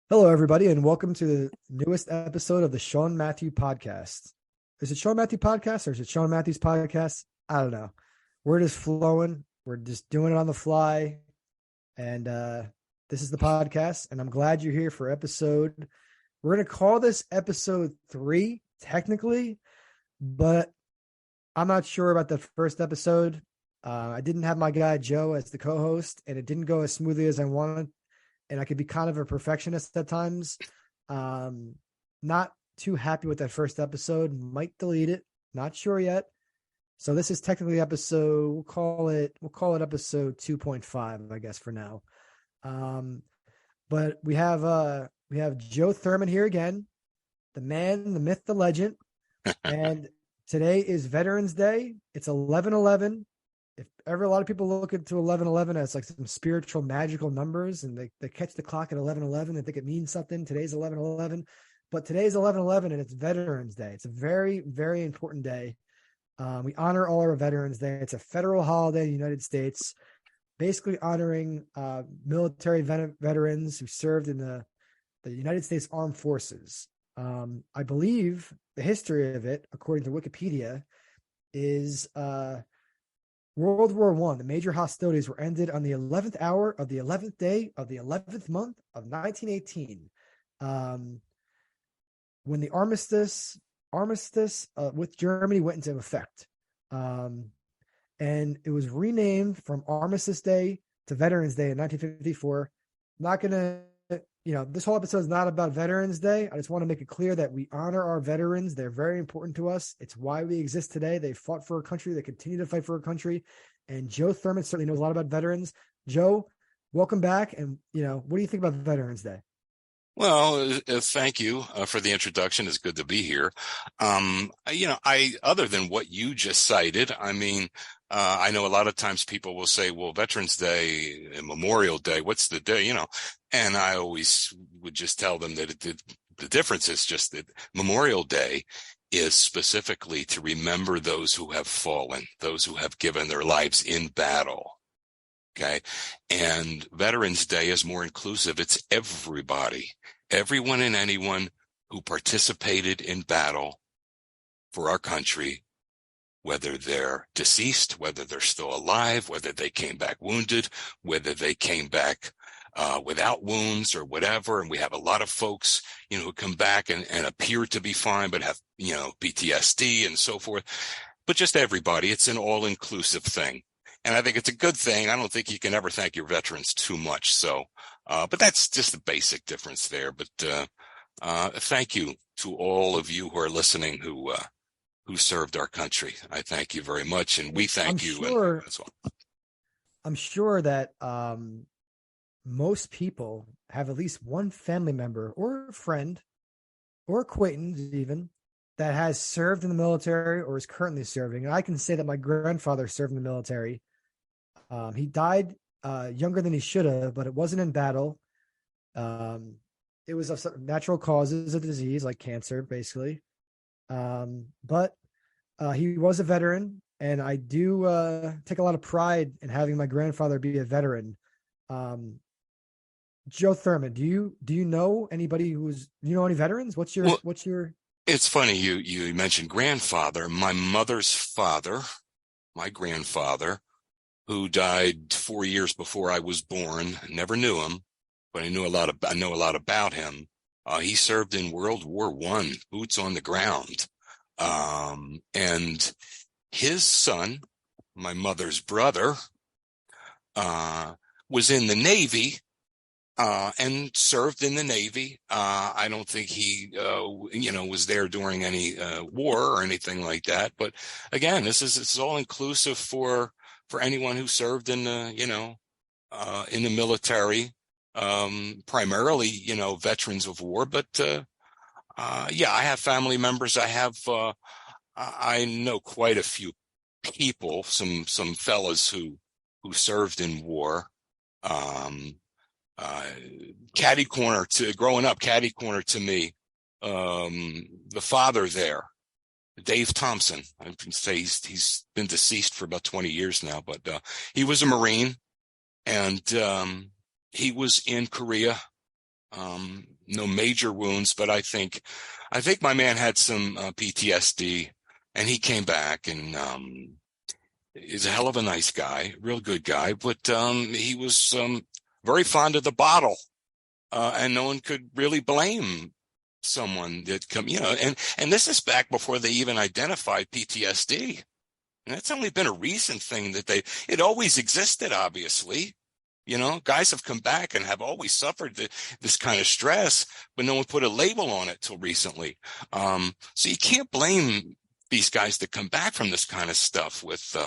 Hello, everybody, and welcome to the newest episode of the Sean Matthew podcast. Is it Sean Matthew podcast or is it Sean Matthews podcast? I don't know. We're just flowing. We're just doing it on the fly. And this is the podcast. And I'm glad you're here for episode. We're going to call this episode 3, technically, but I'm not sure about the first episode. I didn't have my guy Joe as the co host, and it didn't go as smoothly as I wanted, and I could be kind of a perfectionist at times. Not too happy with that first episode. Might delete it. Not sure yet. So this is technically episode. We'll call it episode 2.5, I guess, for now. But we have Joe Thurman here again, the man, the myth, the legend, and today is Veterans Day. It's 11/11. If ever a lot of people look into 11/11 as like some spiritual magical numbers, and they catch the clock at 11/11 and think it means something. Today's 11/11, but today's 11/11 and it's Veterans Day. It's a very, very important day. We honor all our Veterans Day. It's a federal holiday in the United States, basically honoring military veterans who served in the United States Armed Forces. I believe the history of it, according to Wikipedia, is World War I. The major hostilities were ended on the 11th hour of the 11th day of the 11th month of 1918, when the armistice with Germany went into effect. And it was renamed from Armistice Day to Veterans Day in 1954. I'm not going to, this whole episode is not about Veterans Day. I just want to make it clear that we honor our veterans. They're very important to us. It's why we exist today. They fought for our country. They continue to fight for our country. And Joe Thurman certainly knows a lot about veterans. Joe, welcome back. And, what do you think about Veterans Day? Well, thank you for the introduction. It's good to be here. Other than what you just cited, I know a lot of times people will say, well, Veterans Day and Memorial Day, what's the day, and I always would just tell them that the difference is just that Memorial Day is specifically to remember those who have fallen, those who have given their lives in battle. Okay. And Veterans Day is more inclusive. It's everybody, everyone and anyone who participated in battle for our country, whether they're deceased, whether they're still alive, whether they came back wounded, whether they came back without wounds or whatever. And we have a lot of folks, who come back and appear to be fine, but have, PTSD and so forth. But just everybody, it's an all-inclusive thing. And I think it's a good thing. I don't think you can ever thank your veterans too much. So, but that's just the basic difference there. But thank you to all of you who are listening who served our country. I thank you very much, and we thank you as well. I'm sure that most people have at least one family member or friend or acquaintance even that has served in the military or is currently serving. And I can say that my grandfather served in the military. He died younger than he should have, but it wasn't in battle. It was of natural causes, a disease like cancer, basically. But he was a veteran, and I do take a lot of pride in having my grandfather be a veteran. Joe Thurman, do you know anybody any veterans? What's your? It's funny you mentioned grandfather. My mother's father, my grandfather, who died 4 years before I was born. Never knew him, but I know a lot about him. He served in World War I, boots on the ground. And his son, my mother's brother, was in the Navy, and served in the Navy. I don't think he, was there during any, war or anything like that. But again, this is all inclusive for anyone who served in the, in the military, primarily, veterans of war. But, I have family members. I know quite a few people, some fellas who served in war. Growing up, catty corner to me, the father there, Dave Thompson. I can say he's been deceased for about 20 years now, but he was a Marine, and he was in Korea No major wounds, but I think my man had some PTSD, and he came back, and he's a hell of a nice guy, real good guy, but he was very fond of the bottle, and no one could really blame someone that come, and this is back before they even identified PTSD. And that's only been a recent thing that it always existed, obviously. Guys have come back and have always suffered this kind of stress, but no one put a label on it till recently. So you can't blame these guys that come back from this kind of stuff with,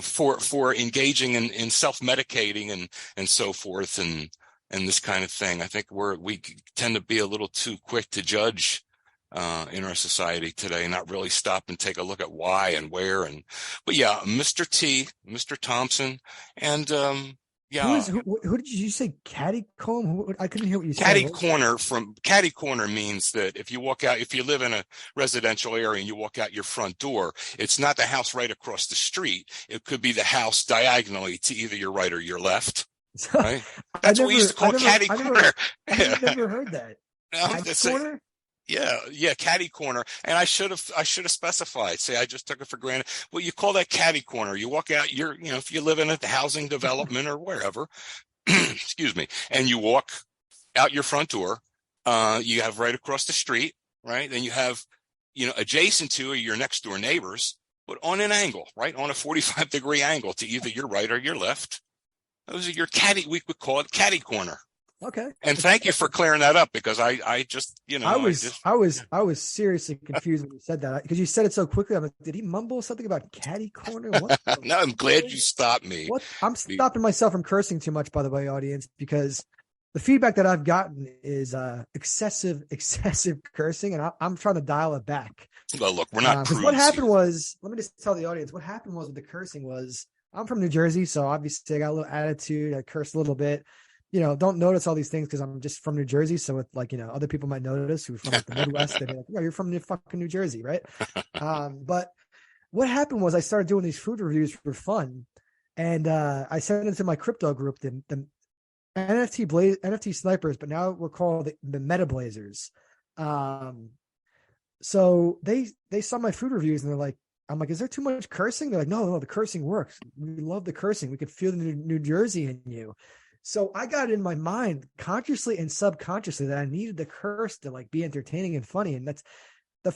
for engaging in self-medicating and so forth and this kind of thing. I think we tend to be a little too quick to judge in our society today, and not really stop and take a look at why and where. But yeah, Mr. T, Mr. Thompson, and yeah. Who did you say? Caddy comb? I couldn't hear what you said. Caddy corner means that if you live in a residential area and you walk out your front door, it's not the house right across the street. It could be the house diagonally to either your right or your left. Right? That's what we used to call caddy corner. I've never heard that. Caddy corner? Yeah, caddy corner. And I should have specified. Say I just took it for granted. Well, you call that caddy corner. You walk out, if you live in a housing development or wherever, excuse me, and you walk out your front door, you have right across the street, right? Then you have, adjacent to your next door neighbors, but on an angle, right? On a 45-degree angle to either your right or your left. Those are your we would call it caddy corner. Okay. And thank you for clearing that up, because I just, I was seriously confused when you said that, because you said it so quickly. I'm like, did he mumble something about caddy corner? What? No, I'm glad you stopped me. What? I'm stopping myself from cursing too much, by the way, audience, because the feedback that I've gotten is excessive cursing, and I'm trying to dial it back. Well, look, we're not prudes. What happened was, let me just tell the audience, what happened was with the cursing was, I'm from New Jersey, so obviously I got a little attitude. I curse a little bit. Don't notice all these things because I'm just from New Jersey. So it's like, other people might notice who are from the Midwest. They'd be like, you're from fucking New Jersey, right? But what happened was I started doing these food reviews for fun. And I sent it to my crypto group, the NFT snipers, but now we're called the Meta Blazers. So they saw my food reviews and they're like, I'm like, is there too much cursing? They're like, no, the cursing works. We love the cursing. We could feel the New Jersey in you. So I got it in my mind, consciously and subconsciously, that I needed the curse to be entertaining and funny. And that's the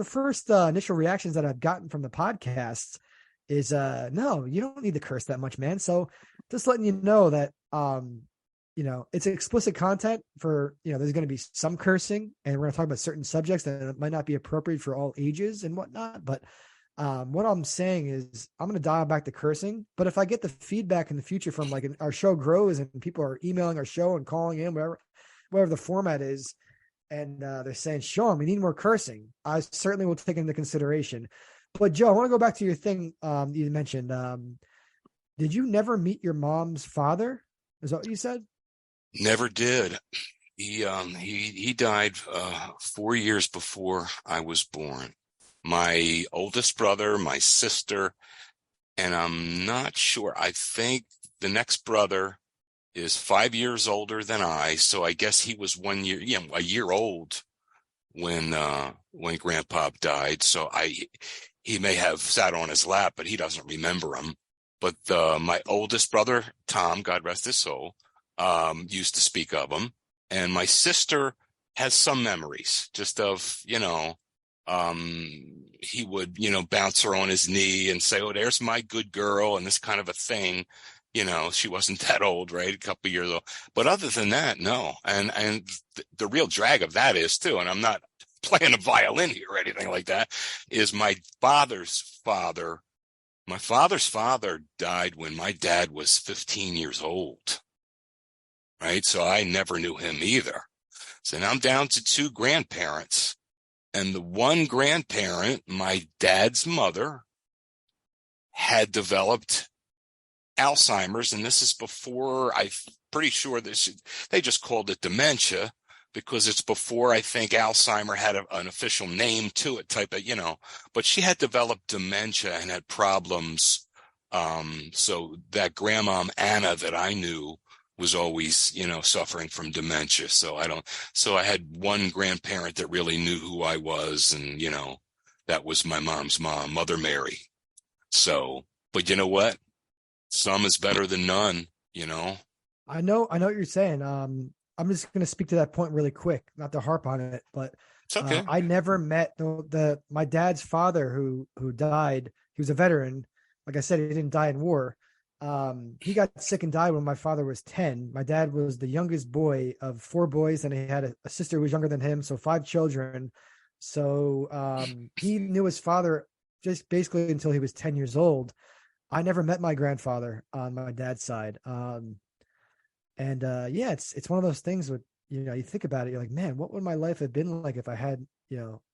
first initial reactions that I've gotten from the podcasts is, no, you don't need the curse that much, man. So just letting you know that, it's explicit content for, there's going to be some cursing, and we're going to talk about certain subjects that might not be appropriate for all ages and whatnot. But what I'm saying is I'm going to dial back the cursing, but if I get the feedback in the future from our show grows and people are emailing our show and calling in, whatever the format is, and they're saying, Sean, we need more cursing, I certainly will take into consideration. But Joe, I want to go back to your thing you mentioned. Did you never meet your mom's father? Is that what you said? Never did. He died 4 years before I was born. My oldest brother, my sister, and I'm not sure. I think the next brother is 5 years older than I. So I guess he was a year old when Grandpa died. So he may have sat on his lap, but he doesn't remember him. But my oldest brother, Tom, God rest his soul, used to speak of him. And my sister has some memories just of, he would, bounce her on his knee and say, oh, there's my good girl, and this kind of a thing. She wasn't that old, right? A couple of years old. But other than that, no. And the real drag of that is too, and I'm not playing a violin here or anything like that, is my father's father. My father's father died when my dad was 15 years old, right? So I never knew him either. So now I'm down to two grandparents. And the one grandparent, my dad's mother, had developed Alzheimer's. And this is before, I'm pretty sure they just called it dementia, because it's before I think Alzheimer had an official name to it, but she had developed dementia and had problems. So that grandmom, Anna, that I knew, was always, suffering from dementia. So I had one grandparent that really knew who I was. And, that was my mom's mom, Mother Mary. So, but you know what? Some is better than none. I know what you're saying. I'm just going to speak to that point really quick, not to harp on it, but It's okay. I never met my dad's father who died. He was a veteran. Like I said, he didn't die in war. He got sick and died when my father was 10. My dad was the youngest boy of 4 boys, and he had a sister who was younger than him, so 5 children. So he knew his father just basically until he was 10 years old. I never met my grandfather on my dad's side. And yeah, it's one of those things with, you think about it, you're like, man, what would my life have been like if I had,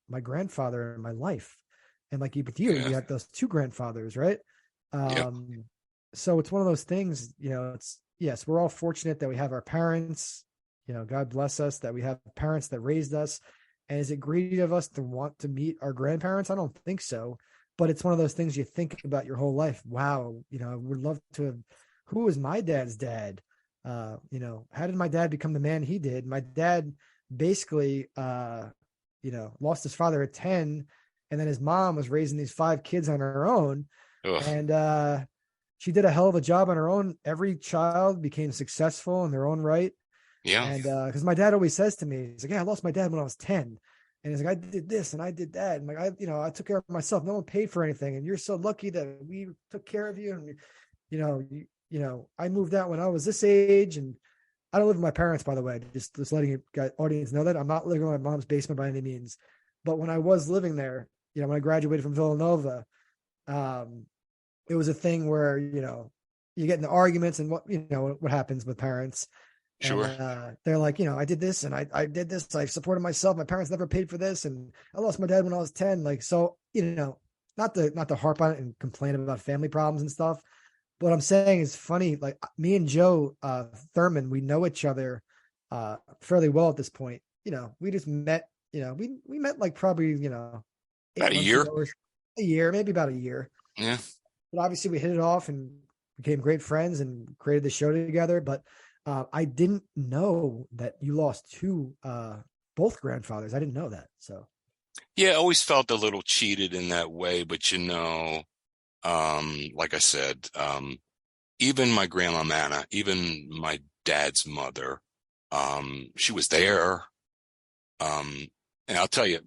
my grandfather in my life? And like with you, Yeah. you have those 2 grandfathers, right? Yep. So it's one of those things, yes, we're all fortunate that we have our parents, God bless us that we have parents that raised us. And is it greedy of us to want to meet our grandparents? I don't think so. But it's one of those things you think about your whole life. Wow, I would love to have, who was my dad's dad? How did my dad become the man he did? My dad basically, lost his father at 10, and then his mom was raising these 5 kids on her own. Ugh. And she did a hell of a job on her own. Every child became successful in their own right. Yeah. And because my dad always says to me, he's like, yeah, I lost my dad when I was 10. And he's like, I did this and I did that. And like, I took care of myself. No one paid for anything. And you're so lucky that we took care of you. And, I moved out when I was this age, and I don't live with my parents, by the way, just letting you audience know that I'm not living in my mom's basement by any means. But when I was living there, when I graduated from Villanova, it was a thing where, you get into arguments and what happens with parents. Sure. And they're like, I did this and I did this. I supported myself. My parents never paid for this. And I lost my dad when I was 10. Like, so, not to harp on it and complain about family problems and stuff. But what I'm saying is funny. Like me and Joe Thurman, we know each other fairly well at this point. We just met, we met like probably, 8 About a months year. ago or a year, maybe about a year. Yeah. But obviously we hit it off and became great friends and created the show together. But I didn't know that you lost both grandfathers. I didn't know that. So Yeah, I always felt a little cheated in that way, but like I said, even my grandma Manna, even my dad's mother, she was there. And I'll tell you,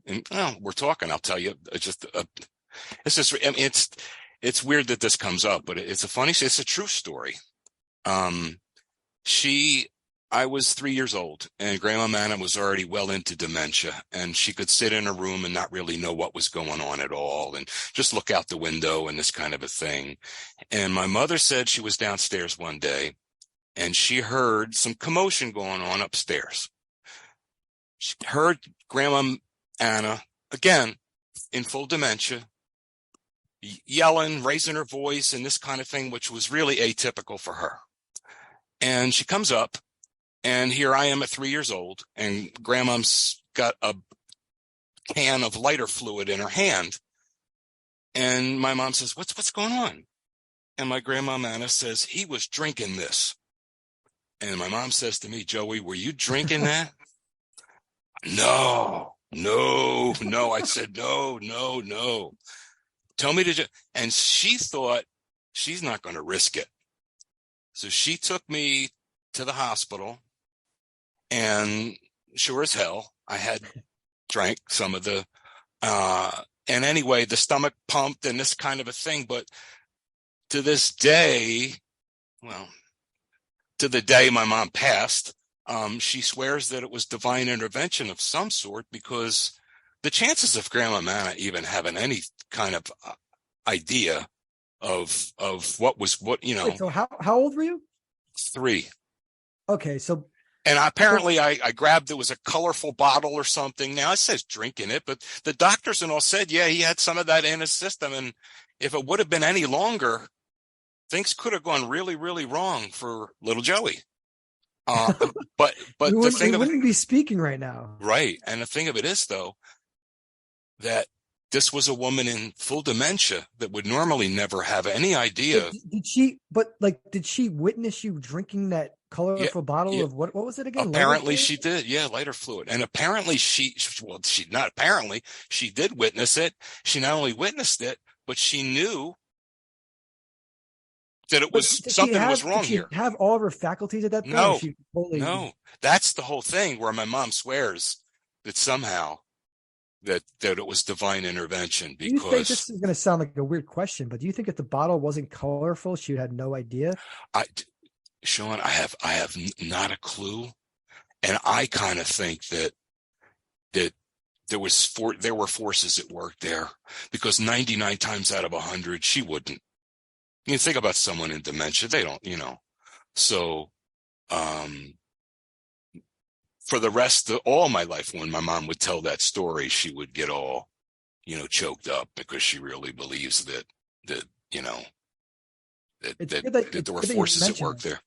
we're talking, I'll tell you, it's just, I mean, it's weird that this comes up, but it's a true story. I was 3 years old, and Grandma Manna was already well into dementia, and she could sit in a room and not really know what was going on at all, and just look out the window and this kind of a thing. And my mother said she was downstairs one day, and she heard some commotion going on upstairs. She heard Grandma Anna, again, in full dementia, yelling, raising her voice, and this kind of thing, which was really atypical for her. And she comes up, and here I am at 3 years old, and Grandma's got a can of lighter fluid in her hand. And my mom says, what's going on? And my grandma Manna says, he was drinking this. And my mom says to me, Joey, were you drinking that? No. I said, no. Tell me to. And she thought she's not going to risk it. So she took me to the hospital, and sure as hell, I had drank some of the, and anyway, the stomach pumped and this kind of a thing. But to this day, to the day my mom passed, she swears that it was divine intervention of some sort, because the chances of Grandma Manna even having any kind of idea of what was what, wait, so how old were you? 3. Okay, so And apparently I grabbed, it was a colorful bottle or something. Now it says drinking it, but the doctors and all said, yeah, he had some of that in his system. And if it would have been any longer, things could have gone really, really wrong for little Joey. But the thing we of it, wouldn't be speaking right now. right. And the thing of it is, though, that this was a woman in full dementia that would normally never have any idea. Did she witness you drinking that Yeah, colorful bottle yeah. of what was it again? Lighter Apparently fluid? she did. Yeah, lighter fluid. And apparently well, she not apparently, she did witness it. She not only witnessed it, but she knew that it But was something was did wrong she here. have all of her faculties at that point? Or No, she totally, no. That's the whole thing where my mom swears that somehow that it was divine intervention do you think because this is going to sound like a weird question, but do you think if the bottle wasn't colorful, she had no idea? I, Sean, I have not a clue. And I kind of think that there were forces at work there because 99 times out of 100, she wouldn't. You think about someone in dementia, they don't, So, um, for the rest of all my life, when my mom would tell that story, she would get all, choked up because she really believes that, you know, that It's there were good that you forces at mentioned work this. there.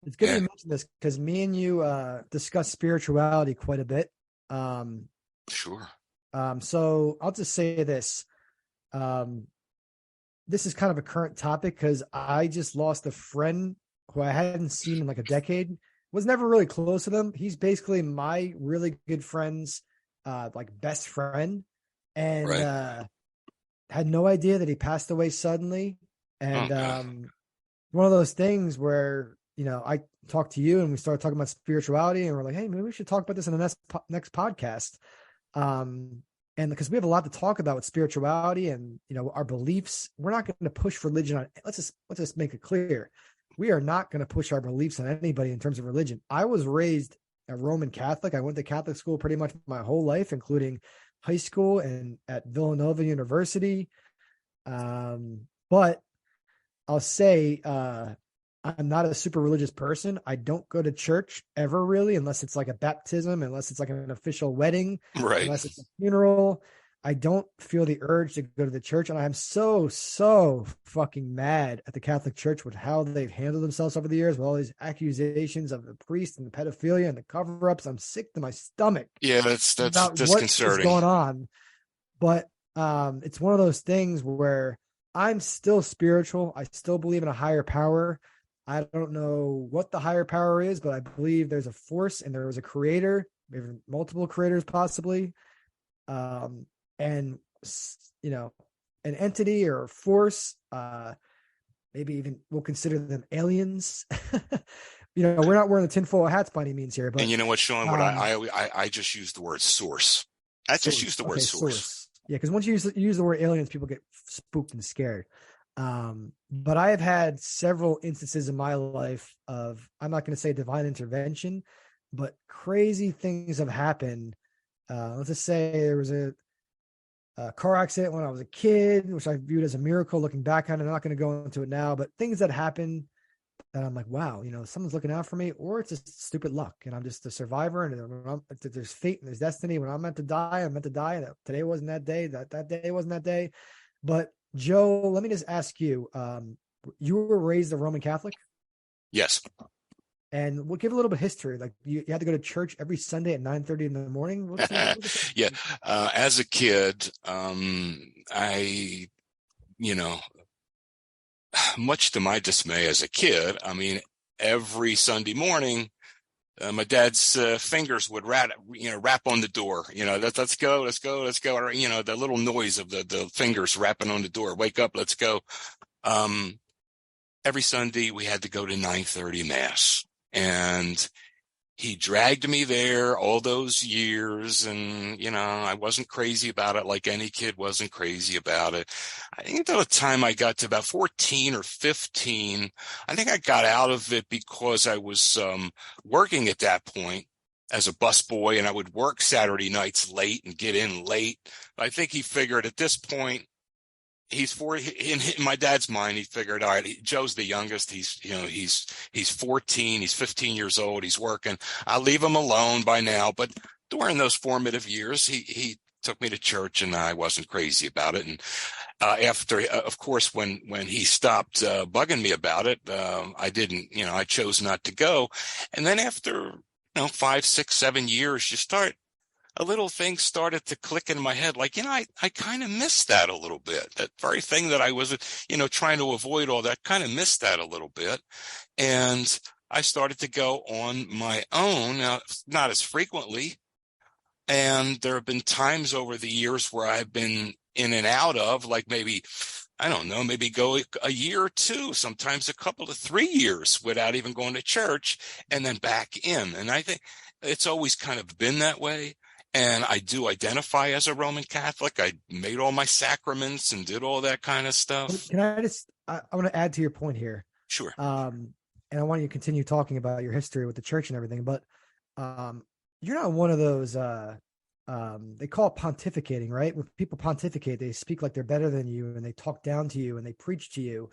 It's good that Yeah, you mentioned this because me and you discuss spirituality quite a bit. Um, sure. so I'll just say this. Um, this is kind of a current topic because I just lost a friend who I hadn't seen in like a decade. Was never really close to them. He's basically my really good friend's like best friend, and Right. had no idea that he passed away suddenly. Oh, And God. one of those things where I talked to you and we started talking about spirituality, and we're like, hey, maybe we should talk about this in the next podcast. Um, and because we have a lot to talk about with spirituality and our beliefs, we're not going to push religion on. Let's just make it clear, we are not going to push our beliefs on anybody in terms of religion. I was raised a Roman Catholic. I went to Catholic school pretty much my whole life, including high school and at Villanova University. But I'll say I'm not a super religious person. I don't go to church ever really, unless it's like a baptism, unless it's like an official wedding, Right. unless it's a funeral. I don't feel the urge to go to the church. And I'm so fucking mad at the Catholic Church with how they've handled themselves over the years with all these accusations of the priest and the pedophilia and the cover-ups. I'm sick to my stomach Yeah, that's about what is disconcerting. going on. But it's one of those things where I'm still spiritual. I still believe in a higher power. I don't know what the higher power is, but I believe there's a force and there was a creator, maybe multiple creators possibly. And an entity or a force, maybe even we'll consider them aliens. We're not wearing the tinfoil hats by any means here, And but you know what, Sean? What um, I just use the word source. I just use source. the word Okay, source. source. Yeah, because once you use the word aliens, people get spooked and scared. But I have had several instances in my life of, I'm not going to say divine intervention, but crazy things have happened. Let's just say there was a car accident when I was a kid, which I viewed as a miracle looking back on it. I'm not going to go into it now, but things that happen that I'm like, wow, someone's looking out for me, or it's just stupid luck, and I'm just a survivor. And there's fate and there's destiny. When I'm meant to die, I'm meant to die. Today wasn't that day. That day wasn't that day. But Joe, let me just ask you: you were raised a Roman Catholic, Yes. and we'll give a little bit of history. Like you had to go to church every Sunday at 9:30 in the morning. Yeah. As a kid, I, you know, much to my dismay as a kid, I mean, every Sunday morning, my dad's fingers would rap on the door. Let's go, let's go, let's go. Or, the little noise of the fingers rapping on the door. Wake up, let's go. Um, every Sunday we had to go to 9:30 mass, and he dragged me there all those years. And, I wasn't crazy about it like any kid wasn't crazy about it. I think by the time I got to about 14 or 15, I think I got out of it because I was working at that point as a busboy, and I would work Saturday nights late and get in late. I think he figured at this point, in my dad's mind, he figured, all right, Joe's the youngest. He's 14. He's 15 years old. He's working. I'll leave him alone by now. But during those formative years, he took me to church, and I wasn't crazy about it. And after, of course, when he stopped bugging me about it, I didn't. I chose not to go. And then after 5, 6, 7 years, a little thing started to click in my head. Like, I kind of missed that a little bit. That very thing that I was, trying to avoid all that, kind of missed that a little bit. And I started to go on my own, not as frequently. And there have been times over the years where I've been in and out of, like maybe, I don't know, maybe go a year or two, sometimes a couple to 3 years without even going to church, and then back in. And I think it's always kind of been that way. And I do identify as a Roman Catholic. I made all my sacraments and did all that kind of stuff. Can I just, I want to add to your point here. Sure. And I want you to continue talking about your history with the church and everything, but you're not one of those, they call it pontificating, right? When people pontificate, they speak like they're better than you and they talk down to you and they preach to you.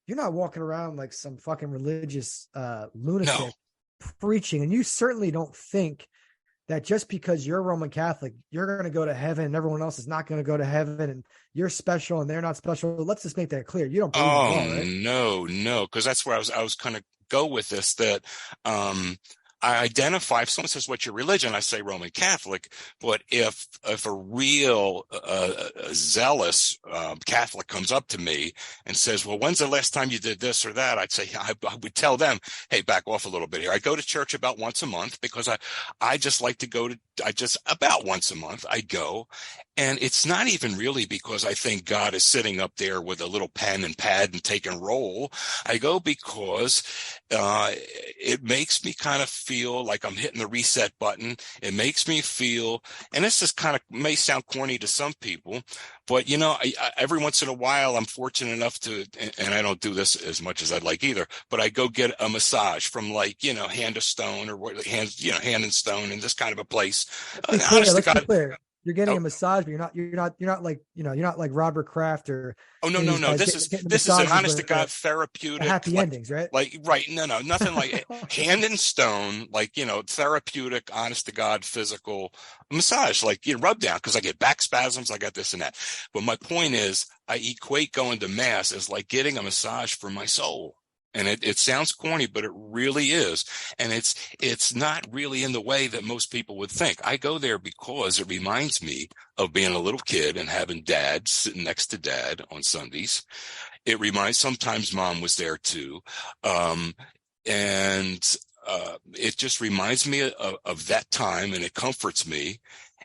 You're not walking around like some fucking religious lunatic No. preaching. And you certainly don't think that just because you're Roman Catholic, you're going to go to heaven and everyone else is not going to go to heaven and you're special and they're not special. Let's just make that clear. You don't believe Oh, in all, right? no. Because that's where I was kind of go with this, that I identify, if someone says, what's your religion? I say Roman Catholic. But if a real zealous Catholic comes up to me and says, well, when's the last time you did this or that? I'd say, I would tell them, hey, back off a little bit here. I go to church about once a month because I just like to go to, about once a month I go. And it's not even really because I think God is sitting up there with a little pen and pad and taking roll. I go because it makes me kind of feel like I'm hitting the reset button. It makes me feel, and this is kind of may sound corny to some people, but I every once in a while I'm fortunate enough to, and I don't do this as much as I'd like either, but I go get a massage from Hand of Stone or Hand and Stone in this kind of a place. Let's be clear. You're getting a massage, but you're not like Robert Kraft or no. This is an honest to God therapeutic happy endings, right? No, nothing like Hand and Stone, therapeutic, honest to God, physical massage, rub down, because I get back spasms, I got this and that. But my point is, I equate going to mass as like getting a massage for my soul. And it sounds corny, but it really is. And it's not really in the way that most people would think. I go there because it reminds me of being a little kid and having dad sitting next to dad on Sundays. It reminds, sometimes mom was there too. It just reminds me of that time, and it comforts me.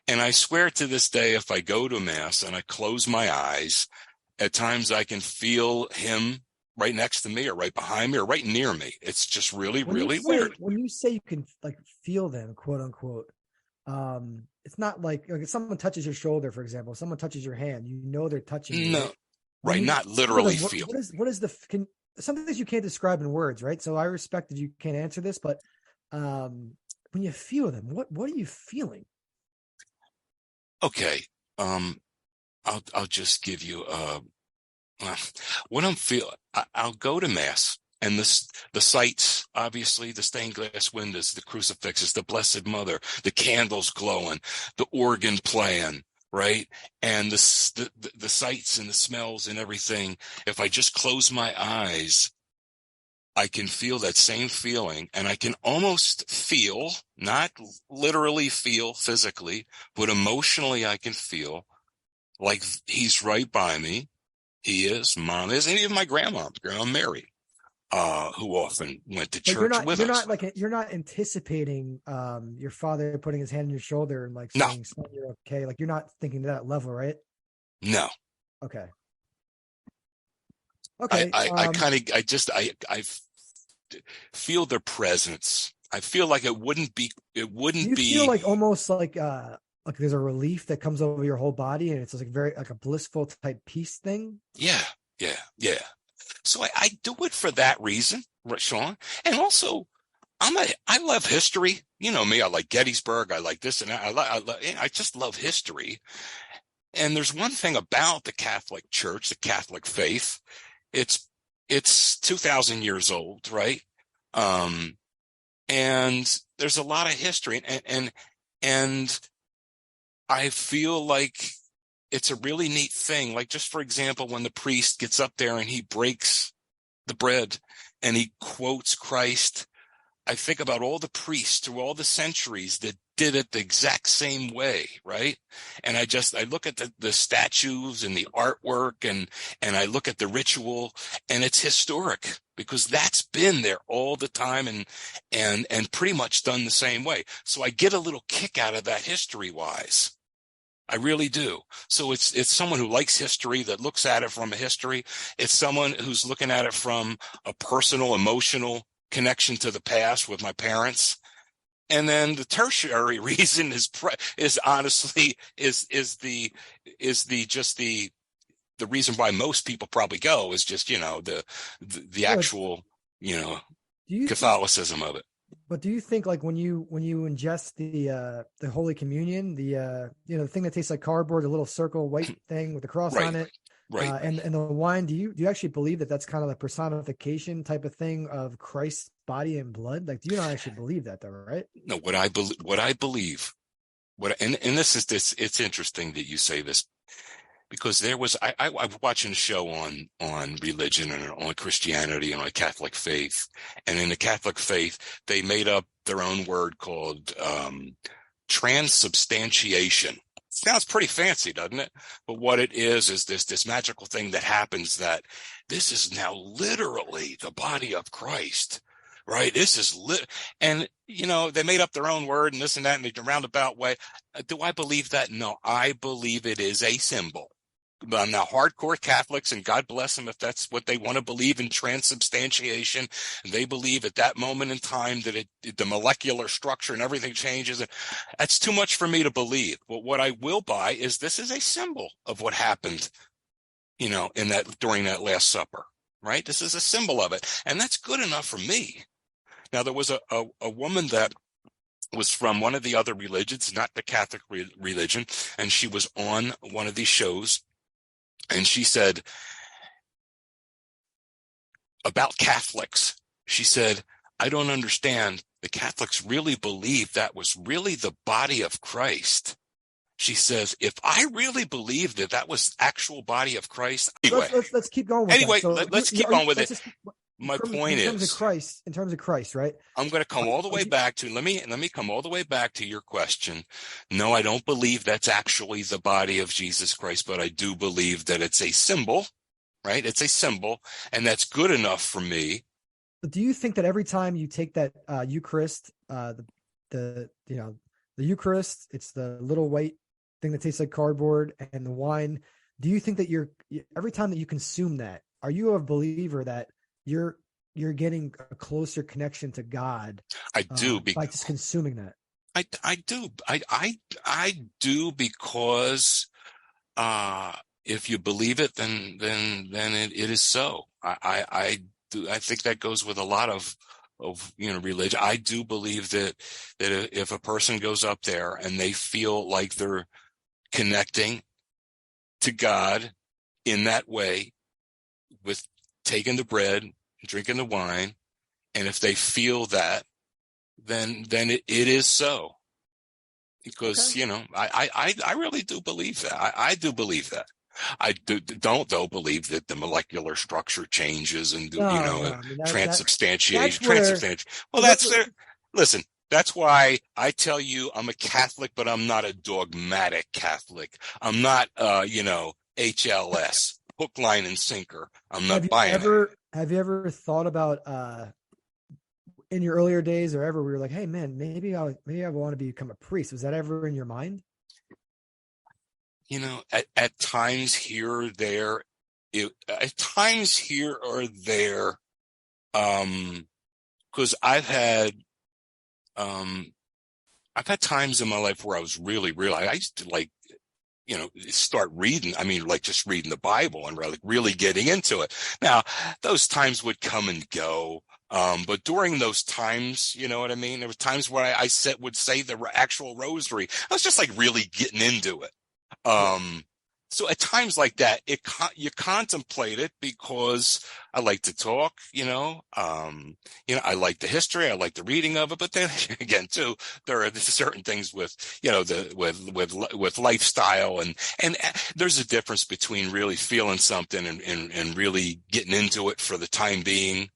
And I swear to this day, if I go to mass and I close my eyes, at times I can feel him right next to me or right behind me or right near me. It's just really, really weird. When you say you can feel them, quote unquote, it's not like if someone touches your shoulder, for example, if someone touches your hand, they're touching you. No, right. Not literally feel. What is some things you can't describe in words, right? So I respect that you can't answer this, but when you feel them, what are you feeling? Okay. I'll just give you what I'm feeling. I'll go to mass, and the sights, obviously, the stained glass windows, the crucifixes, the Blessed Mother, the candles glowing, the organ playing, right? And the sights and the smells and everything. If I just close my eyes, I can feel that same feeling, and I can almost feel, not literally feel physically, but emotionally I can feel like he's right by me. He is, mom is, and even my grandma Mary, who often went to church with us. You're not anticipating your father putting his hand on your shoulder and saying, "Son, you're okay." Like, you're not thinking to that level, right? No. Okay. I feel their presence. I feel like it wouldn't be. You feel like almost like there's a relief that comes over your whole body, and it's very a blissful type peace thing. Yeah. So I do it for that reason, Sean. And also, I love history. You know me. I like Gettysburg. I like this and that. I just love history. And there's one thing about the Catholic Church, the Catholic faith. It's 2,000 years old, right? And there's a lot of history, and I feel like it's a really neat thing. Like, just for example, when the priest gets up there and he breaks the bread and he quotes Christ, I think about all the priests through all the centuries that did it the exact same way, right? And I look at the statues and the artwork and I look at the ritual, and it's historic because that's been there all the time and pretty much done the same way. So I get a little kick out of that history wise. I really do. So it's someone who likes history, that looks at it from a history. It's someone who's looking at it from a personal, emotional connection to the past with my parents. And then the tertiary reason is honestly the reason why most people probably go is just, the actual, Catholicism of it. But do you think, like, when you ingest the Holy Communion, the thing that tastes like cardboard, the little circle white thing with the cross Right. on it, Right. and the wine, do you actually believe that that's kind of the personification type of thing of Christ's body and blood? Like, do you not actually believe that, though, right? No, and it's interesting that you say this, because I was watching a show on religion and on Christianity and on Catholic faith. And in the Catholic faith, they made up their own word called transubstantiation. Sounds pretty fancy, doesn't it? But what it is this magical thing that happens, that this is now literally the body of Christ, right? This is and they made up their own word and this and that in a roundabout way. Do I believe that? No, I believe it is a symbol. Now, hardcore Catholics, and God bless them if that's what they want to believe in, transubstantiation. They believe at that moment in time that the molecular structure and everything changes. That's too much for me to believe. But what I will buy is this is a symbol of what happened, during that Last Supper, right? This is a symbol of it. And that's good enough for me. Now, there was a woman that was from one of the other religions, not the Catholic religion, and she was on one of these shows. And she said about Catholics, she said, I don't understand. The Catholics really believe that was really the body of Christ. She says, if I really believed that was actual body of Christ. Anyway, let's keep going with anyway, that. So let's keep on with it. My point is, in terms of Christ, right? I'm going to come all the way back to, let me come all the way back to your question. No, I don't believe that's actually the body of Jesus Christ, but I do believe that it's a symbol, right? It's a symbol, and that's good enough for me. But do you think that every time you take that Eucharist, the Eucharist, it's the little white thing that tastes like cardboard, and the wine, do you think that every time that you consume that, are you a believer that you're getting a closer connection to God? I do, by just consuming that. I do. I do, because if you believe it, then it is so. I do. I think that goes with a lot of religion. I do believe that if a person goes up there and they feel like they're connecting to God in that way, with taking the bread, drinking the wine, and if they feel that, then it is so. Because, okay. I really do believe that. I do believe that. I don't though believe that the molecular structure changes and transubstantiation. Listen, that's why I tell you I'm a Catholic, but I'm not a dogmatic Catholic. I'm not, HLS. Hook, line, and sinker. I'm not buying it. Have you ever thought about in your earlier days, or ever, we were like, hey man, maybe I want to become a priest? Was that ever in your mind? At times here or there, because I've had times in my life where I was really, I used to start reading. I mean, like just reading the Bible and really getting into it. Now, those times would come and go. But during those times, you know what I mean? There were times where I would say the actual rosary. I was just like really getting into it. So at times like that, you contemplate it, because I like to talk, I like the history, I like the reading of it, but then again, too, there are certain things with, with lifestyle, and there's a difference between really feeling something and really getting into it for the time being.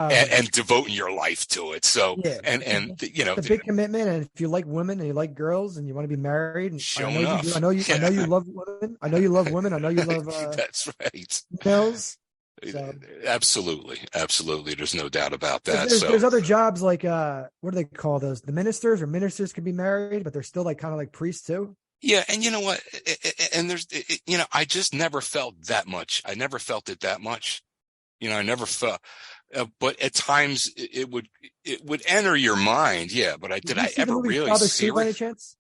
And devoting your life to it. So, yeah, it's a big commitment. And if you like women and you like girls and you want to be married, and I know you love women. I know you love women. I know you love that's right. Males. So Absolutely. Absolutely. There's no doubt about because that. there's So, other jobs like what do they call those? The ministers or ministers can be married, but they're still like kind of like priests too. yeah. And you know what? And I just never felt that much. I never felt it that much. I never felt, but at times it would enter your mind. Yeah. But Did did you I see the ever movie really Father Stu by any serious? chance?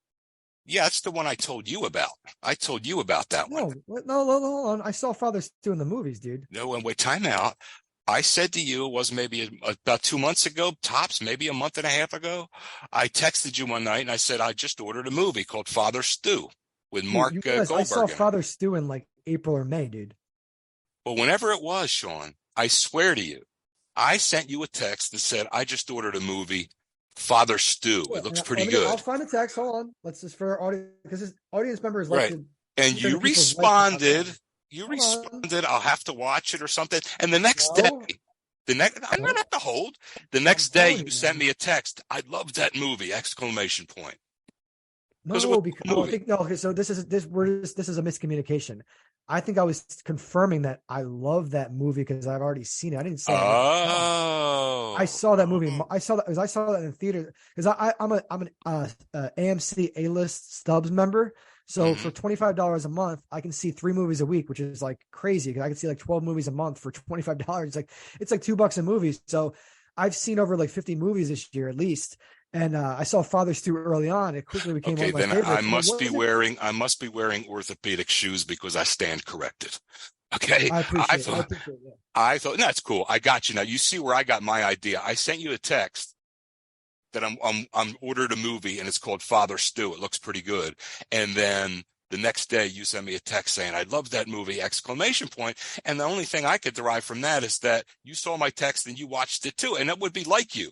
Yeah. That's the one I told you about. I told you about that one. No, hold on. I saw Father Stu in the movies, dude. No, and wait, time out. I said to you, it was maybe about 2 months ago, tops, maybe a month and a half ago. I texted you one night and I said, I just ordered a movie called Father Stew with Dude, Mark you realize I saw Goldberg in it. Father Stu in like April or May, dude. But whenever it was, Sean, I swear to you, I sent you a text that said, I just ordered a movie, Father Stew. Yeah, It looks and pretty I'll good. find the text. Hold on. Let's just for our audience because his audience members like Right. to And hear you the people's life behind responded, them. you Hold on. responded, I'll have to watch it or something. And the next day, No, I'm no, not have to hold. The I'm next day telling you you, sent man. me a text. I love that movie! Exclamation point. Because it was No, because a I movie. think no. Okay, so this is a miscommunication. I think I was confirming that I love that movie because I've already seen it. I didn't say I never saw it. I Oh. saw that movie. I saw that because I saw that in the theater because I'm an AMC A-list Stubs member. So for Mhm. $25 a month, I can see 3 movies a week, which is like crazy because I can see like 12 movies a month for $25. It's like $2 a movie. So I've seen over like 50 movies this year at least. And I saw Father Stu early on. It quickly became one Okay, of my then favorites. And it wasn't. I must be wearing orthopedic shoes because I stand corrected. Okay. I I appreciate it. I thought appreciate it. I thought no, that's cool. I got you now. You see where I got my idea. I sent you a text that I'm ordered a movie and it's called Father Stew. It looks pretty good. And then the next day you send me a text saying, I love that movie, exclamation point. And the only thing I could derive from that is that you saw my text and you watched it too. And that would be like you.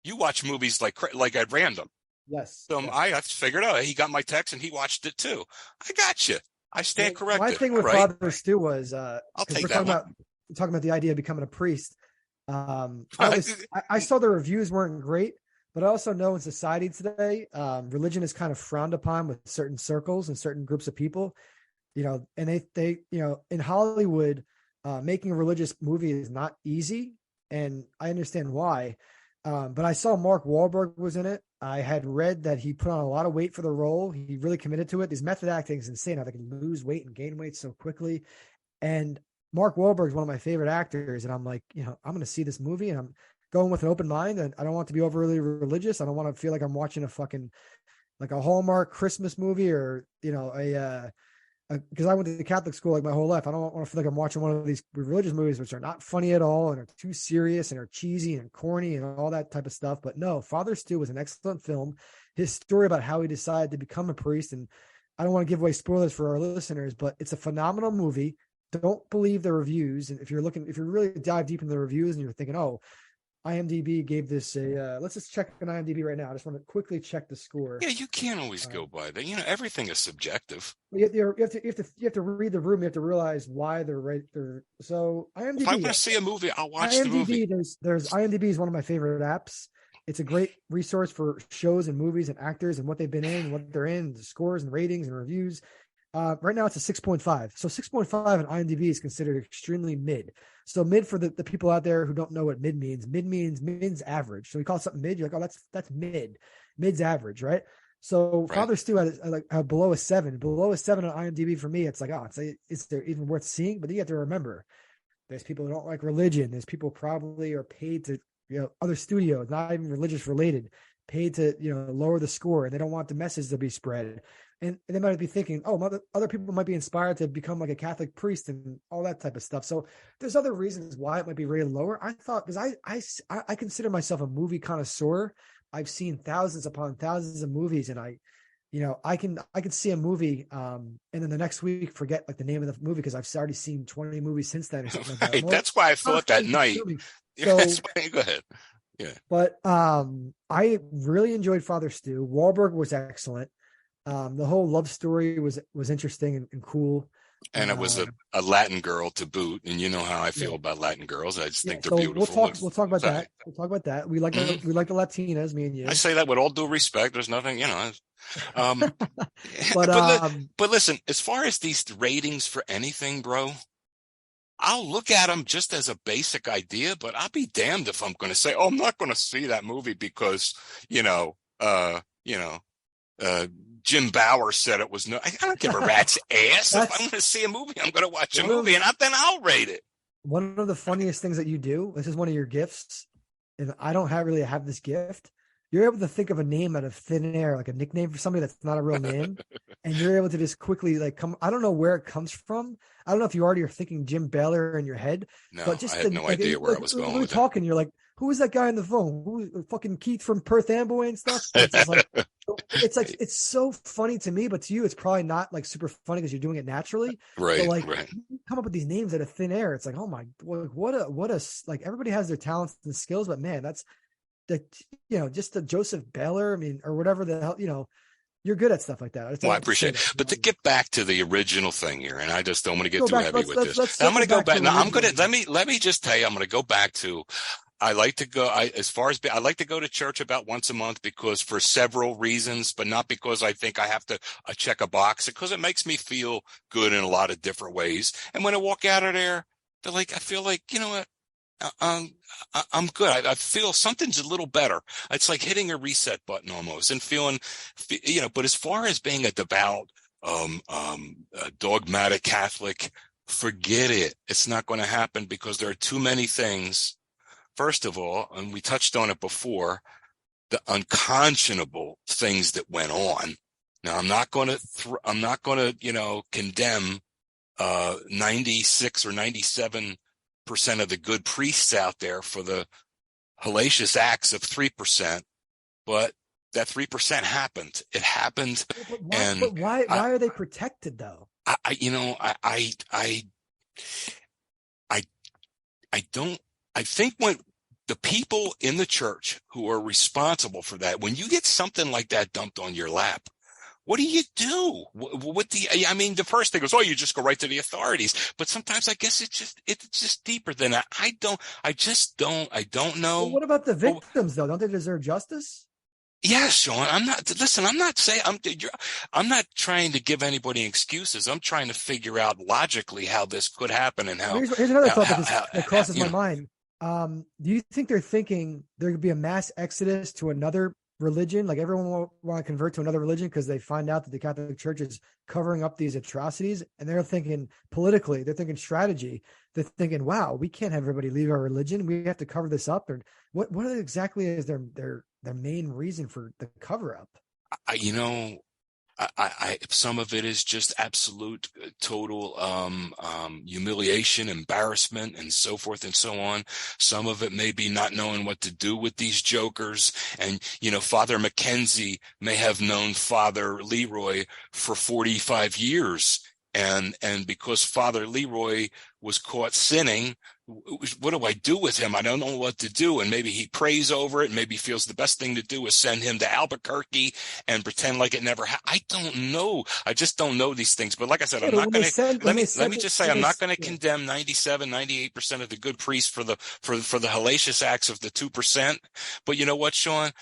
You watch movies like at random. Yes. So Yes. I figured out he got my text and he watched it too. I got you. I stand My corrected. thing All with right. Father Stu was I'll because take that one. we're talking about the idea of becoming a priest. I saw the reviews weren't great, but I also know in society today, religion is kind of frowned upon with certain circles and certain groups of people. And they in Hollywood, making a religious movie is not easy, and I understand why. But I saw Mark Wahlberg was in it. I had read that he put on a lot of weight for the role. He really committed to it. These method acting is insane how they can lose weight and gain weight so quickly. And Mark Wahlberg is one of my favorite actors. And I'm like, I'm going to see this movie and I'm going with an open mind. And I don't want to be overly religious. I don't want to feel like I'm watching a fucking like a Hallmark Christmas movie or, because I went to the Catholic school like my whole life. I don't want to feel like I'm watching one of these religious movies, which are not funny at all and are too serious and are cheesy and corny and all that type of stuff. But no, Father Stu was an excellent film. His story about how he decided to become a priest, and I don't want to give away spoilers for our listeners, but it's a phenomenal movie. Don't believe the reviews. And if you really dive deep into the reviews and you're thinking, oh, IMDb gave this a, let's just check an IMDb right now. I just want to quickly check the score. Yeah, you can't always go by that. Everything is subjective. You have to read the room. You have to realize why they're right there. So If I want IMDb, to see a movie, I'll watch the movie. IMDb, there's IMDb is one of my favorite apps. It's a great resource for shows and movies and actors and what they've been in, what they're in, the scores and ratings and reviews. Right now it's a 6.5. So 6.5 on IMDb is considered extremely mid. So mid for the people out there who don't know what mid means. Mid means mid's average. So we call something mid. You're like, oh, that's mid. Mid's average, right? So Right. Father Stu had like below a 7. Below a 7 on IMDb for me, it's like, oh, is there even worth seeing? But you have to remember, there's people who don't like religion. There's people probably are paid to, other studios, not even religious related, paid to, lower the score, and they don't want the message to be spread. And they might be thinking, oh, other people might be inspired to become like a Catholic priest and all that type of stuff. So there's other reasons why it might be rated lower. I thought, because I consider myself a movie connoisseur. I've seen thousands upon thousands of movies, and I can see a movie, and then the next week forget like the name of the movie because I've already seen 20 movies since then or something like that. Right. That's why I thought that night. So, That's why. Go ahead. Yeah. but I really enjoyed Father Stu. Wahlberg was excellent. The whole love story was interesting and cool. And it was a Latin girl to boot, and you know how I Yeah, feel about Latin girls. I just yeah. think they're So beautiful. we'll talk about Sorry. that. We'll talk about that. We like Mhm. we like the Latinas, me and I you. say that with all due respect. There's nothing, Um, But but but listen, as far as these ratings for anything, bro, I'll look at them just as a basic idea, but I'll be damned if I'm going to say, "Oh, I'm not going to see that movie because, you know, uh, you know, uh, Jim Bauer said it was no." I don't give a rat's ass. If I'm going to see a movie, I'm going to watch a movie, and then I'll rate it. One of the funniest things that you do, this is one of your gifts, and I don't really have this gift. You're able to think of a name out of thin air, like a nickname for somebody that's not a real name, and you're able to just quickly like come. I don't know where it comes from. I don't know if you already are thinking Jim Baylor in your head, No, but just I had no idea where I was going with talking. You're like, who is that guy on the phone? Who fucking Keith from Perth Amboy and stuff? It's like it's so funny to me, but to you, it's probably not like super funny because you're doing it naturally. Right, but like right. you come up with these names out of thin air. It's like, oh my, what a like everybody has their talents and skills, but man, that's just the Joseph Baylor, I mean, or whatever the hell, you're good at stuff like that. Well, I appreciate it. But to get back to the original thing here, and I just don't want to get too heavy with this. I'm going to go back. Now, let me just tell you, I'm going to go back to, I like to go to church about once a month because for several reasons, but not because I think I have to check a box, because it makes me feel good in a lot of different ways. And when I walk out of there, I feel like, you know what? I'm good. I feel something's a little better. It's like hitting a reset button almost and feeling, but as far as being a devout, a dogmatic Catholic, forget it. It's not going to happen because there are too many things. First of all, and we touched on it before, the unconscionable things that went on. Now, I'm not going to, condemn 96 or 97% of the good priests out there for the hellacious acts of 3%, but that 3% happened. It happened. But why are they protected though? I think when the people in the church who are responsible for that, when you get something like that dumped on your lap, what do you do? The first thing is, you just go right to the authorities. But sometimes I guess it's just deeper than that. I don't know. Well, what about the victims though? Don't they deserve justice? Yeah, Sean, I'm not trying to give anybody excuses. I'm trying to figure out logically how this could happen and how. Here's another thought that crosses my mind. Do you think they're thinking there could be a mass exodus to another religion? Like everyone will want to convert to another religion because they find out that the Catholic Church is covering up these atrocities, and they're thinking politically, they're thinking strategy. They're thinking, wow, we can't have everybody leave our religion. We have to cover this up. Or what exactly is their main reason for the cover up? Some of it is just absolute total humiliation, embarrassment, and so forth and so on. Some of it may be not knowing what to do with these jokers. And, Father Mackenzie may have known Father Leroy for 45 years. And because Father Leroy was caught sinning, what do I do with him? I don't know what to do. And maybe he prays over it. Maybe feels the best thing to do is send him to Albuquerque and pretend like it never happened. I don't know. I just don't know these things. But like I said, I'm not going to, let me just say, I'm not going to condemn 97, 98% of the good priests for the hellacious acts of the 2%. But you know what, Sean?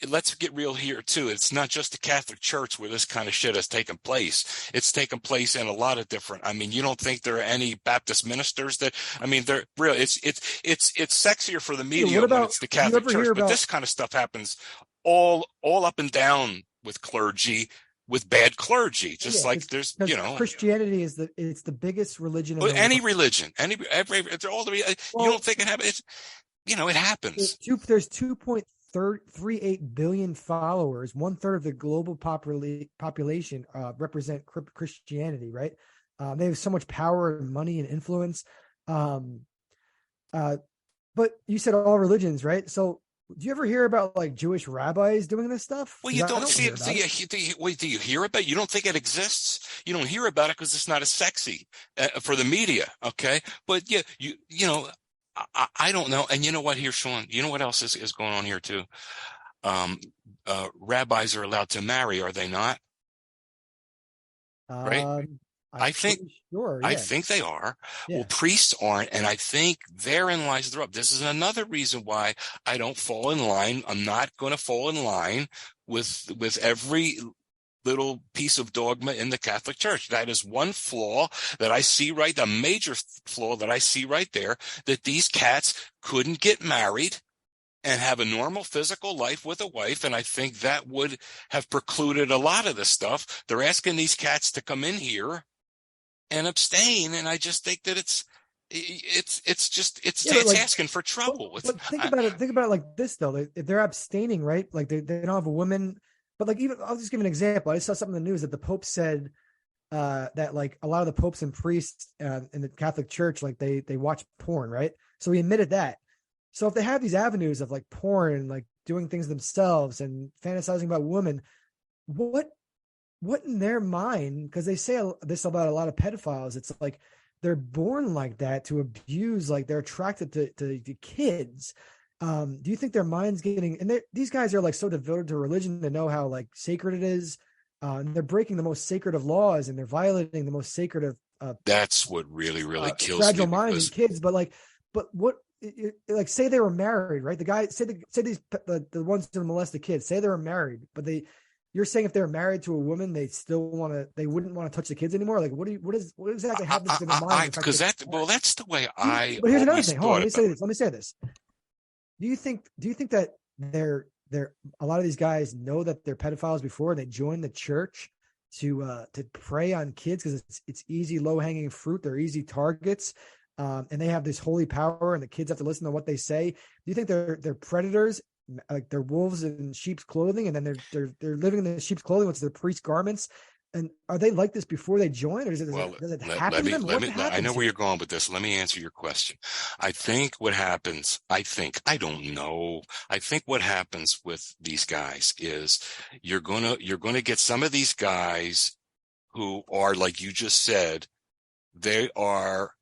Let's get real here too. It's not just the Catholic Church where this kind of shit has taken place. It's taken place in a lot of different. You don't think there are any Baptist ministers they're real. It's sexier for the media when it's the Catholic Church, but this kind of stuff happens all up and down with clergy, with bad clergy. Just like there's, Christianity is it's the biggest religion. Any religion, it's all the. You don't think it happens? It happens. There's 2.38 billion followers. 1/3 of the global population represent Christianity, right? They have so much power and money and influence. But you said all religions, right? So do you ever hear about like Jewish rabbis doing this stuff? Well, you don't see it. Do you hear about it? You don't think it exists? You don't hear about it because it's not as sexy for the media. Okay. But yeah, I don't know. And you know what here, Sean? You know what else is going on here too? Rabbis are allowed to marry, are they not? Right? I think they are. Yeah. Well, priests aren't, and I think therein lies the rub. This is another reason why I don't fall in line. I'm not going to fall in line with every little piece of dogma in the Catholic Church. That is one flaw that I see right, a major flaw that I see right there, that these cats couldn't get married and have a normal physical life with a wife. And I think that would have precluded a lot of the stuff. They're asking these cats to come in here and abstain. And I just think that it's like, asking for trouble. But think about it like this, though. They're abstaining, right? Like they don't have a woman, but like, even I'll just give an example. I saw something in the news that the Pope said that like a lot of the popes and priests in the Catholic Church, like they watch porn, right? So he admitted that. So if they have these avenues of like porn and like doing things themselves and fantasizing about women, what in their mind, because they say this about a lot of pedophiles, it's like they're born like that to abuse, like they're attracted to kids. Do you think their mind's getting, and these guys are like so devoted to religion to know how like sacred it is, and they're breaking the most sacred of laws and they're violating the most sacred of that's what really kills fragile me, minds and kids. But what, like, say they were married, right? The guy, say the ones who molest the kids, say they were married, but you're saying if they're married to a woman, they wouldn't want to touch the kids anymore. Like, what exactly happens in their mind? Because that's the way I. But here's another thing. Hold on, let me say this. Do you think that they're a lot of these guys know that they're pedophiles before they join the church to prey on kids because it's easy, low hanging fruit. They're easy targets. And they have this holy power, and the kids have to listen to what they say. Do you think they're predators, like they're wolves in sheep's clothing, and then they're living in the sheep's clothing, which is their priest garments? And are they like this before they join, or does it happen to them? I know where you're going with this. Let me answer your question. I think what happens, I don't know. I think what happens with these guys is you're gonna get some of these guys who are, like you just said, they are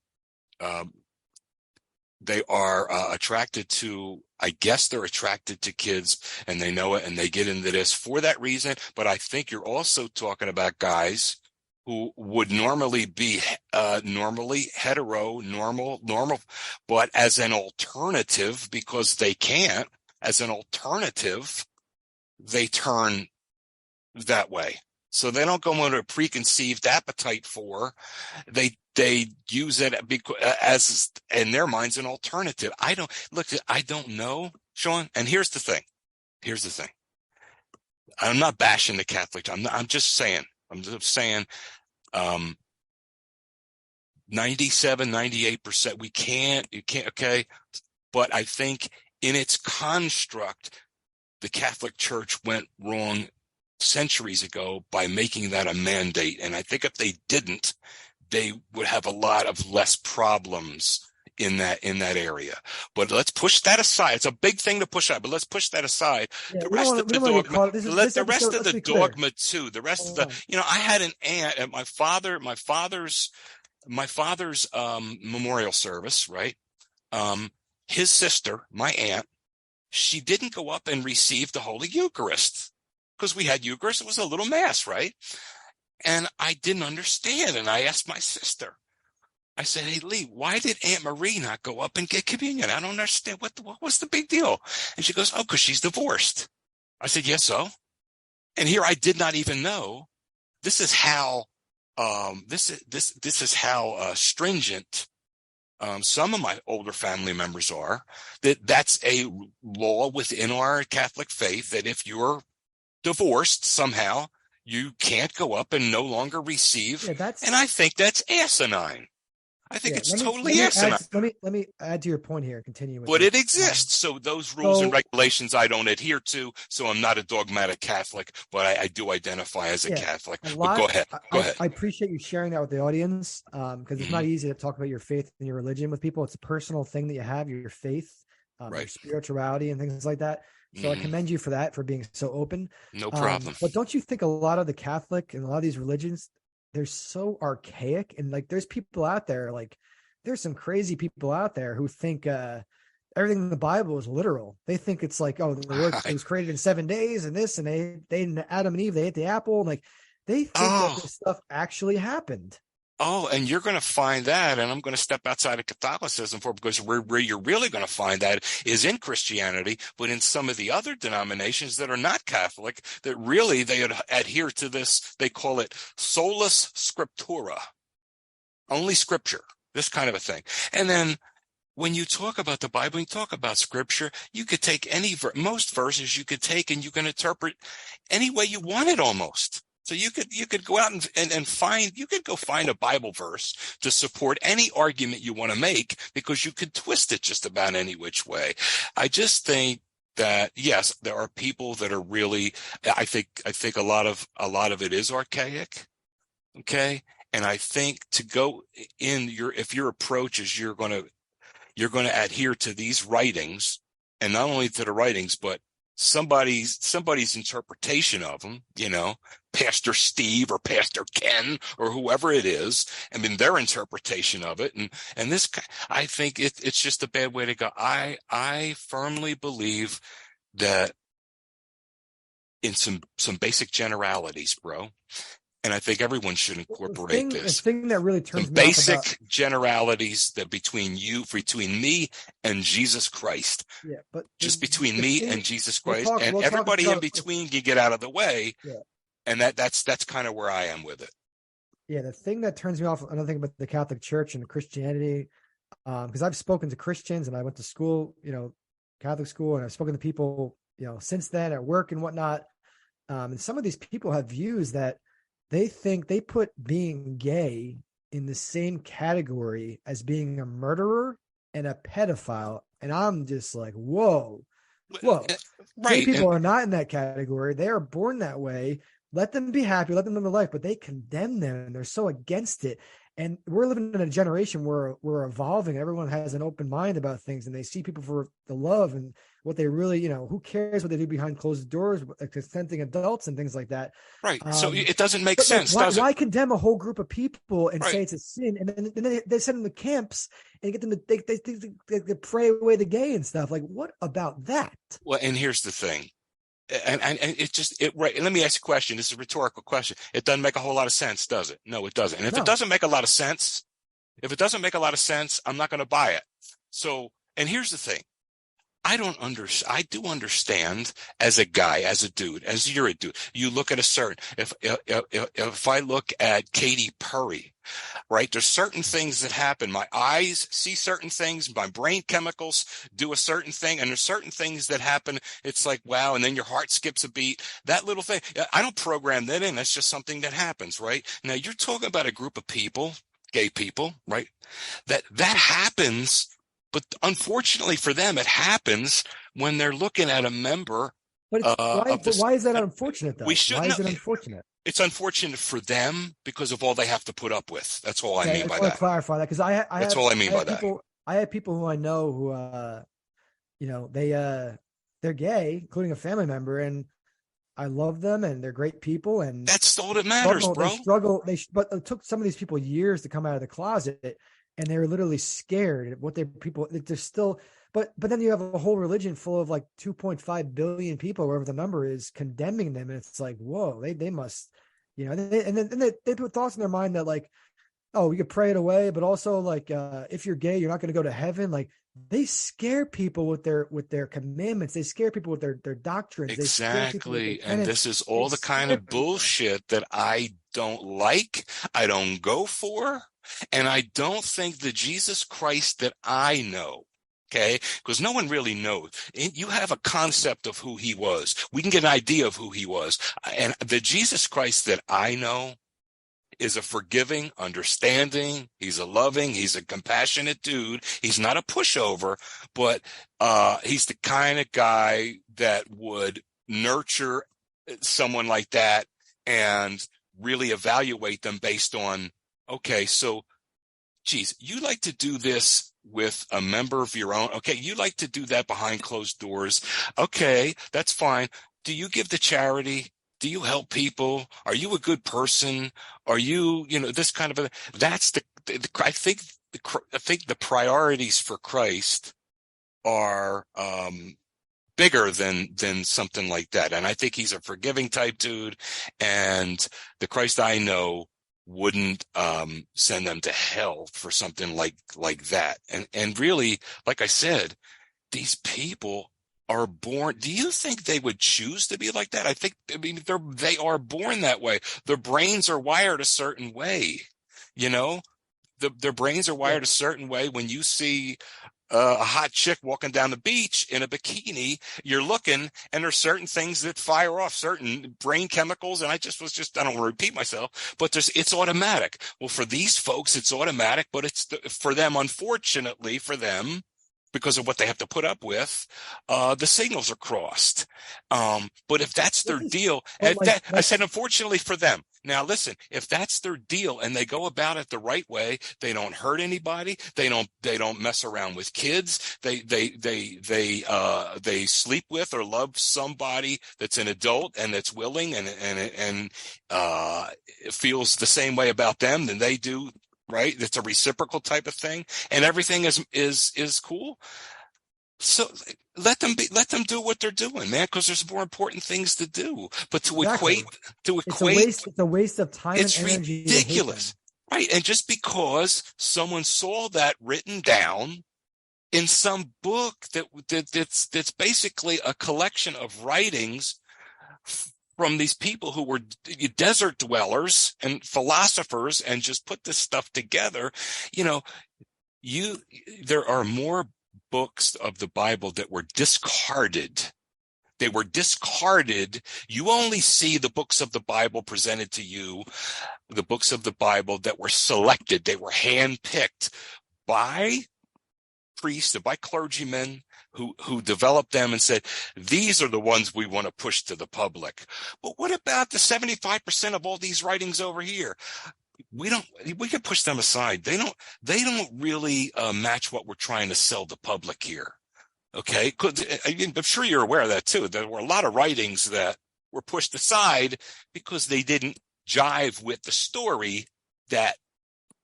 attracted to, I guess they're attracted to kids, and they know it, and they get into this for that reason. But I think you're also talking about guys who would normally be normally hetero, normal, but as an alternative, because they can't, as an alternative, they turn that way. So they don't go into a preconceived appetite for, they use it as in their minds an alternative. I don't know, Sean. And here's the thing. I'm not bashing the Catholic. I'm just saying, 97, 98%, you can't, okay. But I think in its construct, the Catholic Church went wrong centuries ago by making that a mandate. And I think if they didn't, they would have a lot of less problems in that area. But let's push that aside. It's a big thing to push out, but let's push that aside. Yeah, the rest of the dogma, the rest of the dogma too. The rest of the, I had an aunt at my father's memorial service, right? His sister, my aunt, she didn't go up and receive the Holy Eucharist because we had Eucharist. It was a little mass, right? And I didn't understand. And I asked my sister, I said, "Hey, Lee, why did Aunt Marie not go up and get communion? I don't understand. What was the big deal?" And she goes, "Oh, because she's divorced." I said, "Yes, so?" And here I did not even know. This is how stringent some of my older family members are. That's a law within our Catholic faith that if you're divorced somehow, you can't go up and no longer receive. And I think that's asinine. I think it's totally asinine. Let me add to your point here. Continue with but it exists. So those rules and regulations I don't adhere to. So I'm not a dogmatic Catholic, but I do identify as a Catholic. But go ahead. I appreciate you sharing that with the audience because it's not easy to talk about your faith and your religion with people. It's a personal thing that you have, your faith, your spirituality and things like that. So I commend you for that, for being so open. No problem. But don't you think a lot of the Catholic and a lot of these religions, they're so archaic, and like there's people out there, like there's some crazy people out there who think everything in the Bible is literal. They think it's like, oh, the world was created in 7 days and this, and they Adam and Eve, they ate the apple. And like they think that this stuff actually happened. Oh, and you're going to find that, and I'm going to step outside of Catholicism because where you're really going to find that is in Christianity, but in some of the other denominations that are not Catholic, that really they adhere to this. They call it solus scriptura, only scripture, this kind of a thing. And then when you talk about the Bible, you talk about scripture, you could take most verses you could take and you can interpret any way you want it almost. So you could go out and find, you could go find a Bible verse to support any argument you want to make because you could twist it just about any which way. I just think that, yes, there are people that are really, I think a lot of it is archaic. Okay. And I think to go in if your approach is you're going to adhere to these writings, and not only to the writings, but somebody's interpretation of them, Pastor Steve or Pastor Ken or whoever it is. I mean, their interpretation of it. And this, I think it's just a bad way to go. I firmly believe that in some basic generalities, bro. And I think everyone should incorporate this. The thing that really turns some me basic off about, generalities that between me and Jesus Christ. yeah, but just between me and Jesus Christ, and we'll everybody about, in between can get out of the way. Yeah. And that's kind of where I am with it. Yeah, the thing that turns me off, another thing about the Catholic Church and Christianity, because I've spoken to Christians and I went to school, Catholic school, and I've spoken to people, since then at work and whatnot. And some of these people have views that they think they put being gay in the same category as being a murderer and a pedophile. And I'm just like, whoa. Right. Gay people are not in that category. They are born that way. Let them be happy. Let them live their life. But they condemn them and they're so against it. And we're living in a generation where we're evolving. Everyone has an open mind about things, and they see people for the love and what they really, who cares what they do behind closed doors, consenting adults and things like that. Right. So it doesn't make sense, does it? Why condemn a whole group of people and right. say it's a sin? And then they send them to camps and get them to they pray away the gay and stuff. Like, what about that? Well, and here's the thing. And right. Let me ask you a question. This is a rhetorical question. It doesn't make a whole lot of sense, does it? No, it doesn't. And if it doesn't make a lot of sense, I'm not going to buy it. So, and here's the thing. I do understand as a guy, as a dude, as you're a dude, you look at if I look at Katy Perry, right? There's certain things that happen. My eyes see certain things. My brain chemicals do a certain thing. And there's certain things that happen. It's like, wow. And then your heart skips a beat. That little thing, I don't program that in. That's just something that happens, right? Now you're talking about a group of people, gay people, right? That happens. But unfortunately for them, it happens when they're looking at a member. But why is that unfortunate, though? Why is it unfortunate? It's unfortunate for them because of all they have to put up with. That's all I mean by that. I want to clarify that because that's all I mean by that. I have people who I know who, they're gay, including a family member, and I love them and they're great people. And that's all that matters, bro. But it took some of these people years to come out of the closet. And they were literally scared of what they're still, but then you have a whole religion full of like 2.5 billion people, wherever the number is, condemning them. And it's like, whoa, they must, and then they put thoughts in their mind that like, oh, we could pray it away. But also like, if you're gay, you're not going to go to heaven. Like they scare people with their commandments. They scare people with their doctrines. Exactly. And this is all the kind of bullshit that I don't like. I don't go for. And I don't think the Jesus Christ that I know, okay, because no one really knows. You have a concept of who he was. We can get an idea of who he was. And the Jesus Christ that I know is a forgiving, understanding. He's a loving, he's a compassionate dude. He's not a pushover, but he's the kind of guy that would nurture someone like that and really evaluate them based on, okay, so, geez, you like to do this with a member of your own. Okay, you like to do that behind closed doors. Okay, that's fine. Do you give to charity? Do you help people? Are you a good person? Are you, this kind of that's I think the priorities for Christ are bigger than something like that. And I think he's a forgiving type dude. And the Christ I know wouldn't send them to hell for something like that. And really, like I said, these people are born. Do you think they would choose to be like that? I mean, they are born that way. Their brains are wired a certain way, you know? Their brains are Yeah. wired a certain way. When you see a hot chick walking down the beach in a bikini, you're looking, and there's certain things that fire off certain brain chemicals. And I don't want to repeat myself, but it's automatic. Well, for these folks, it's automatic, but for them, unfortunately for them, because of what they have to put up with, the signals are crossed. But if that's their deal, But like I said, unfortunately for them. Now, listen, if that's their deal and they go about it the right way, they don't hurt anybody. They don't mess around with kids. They sleep with or love somebody that's an adult and that's willing and feels the same way about them than they do. Right. It's a reciprocal type of thing, and everything is cool. So let them do what they're doing, man, because there's more important things to do. But to exactly. equate, It's a waste of time it's and energy. ridiculous. Right. And just because someone saw that written down in some book that's basically a collection of writings from these people who were desert dwellers and philosophers and just put this stuff together, there are more books of the Bible that were discarded. They were discarded. You only see the books of the Bible presented to you, the books of the Bible that were selected. They were handpicked by priests, by clergymen who developed them and said, these are the ones we want to push to the public. But what about the 75% of all these writings over here? We can push them aside. They don't really match what we're trying to sell the public here. Okay. I'm sure you're aware of that too. There were a lot of writings that were pushed aside because they didn't jive with the story that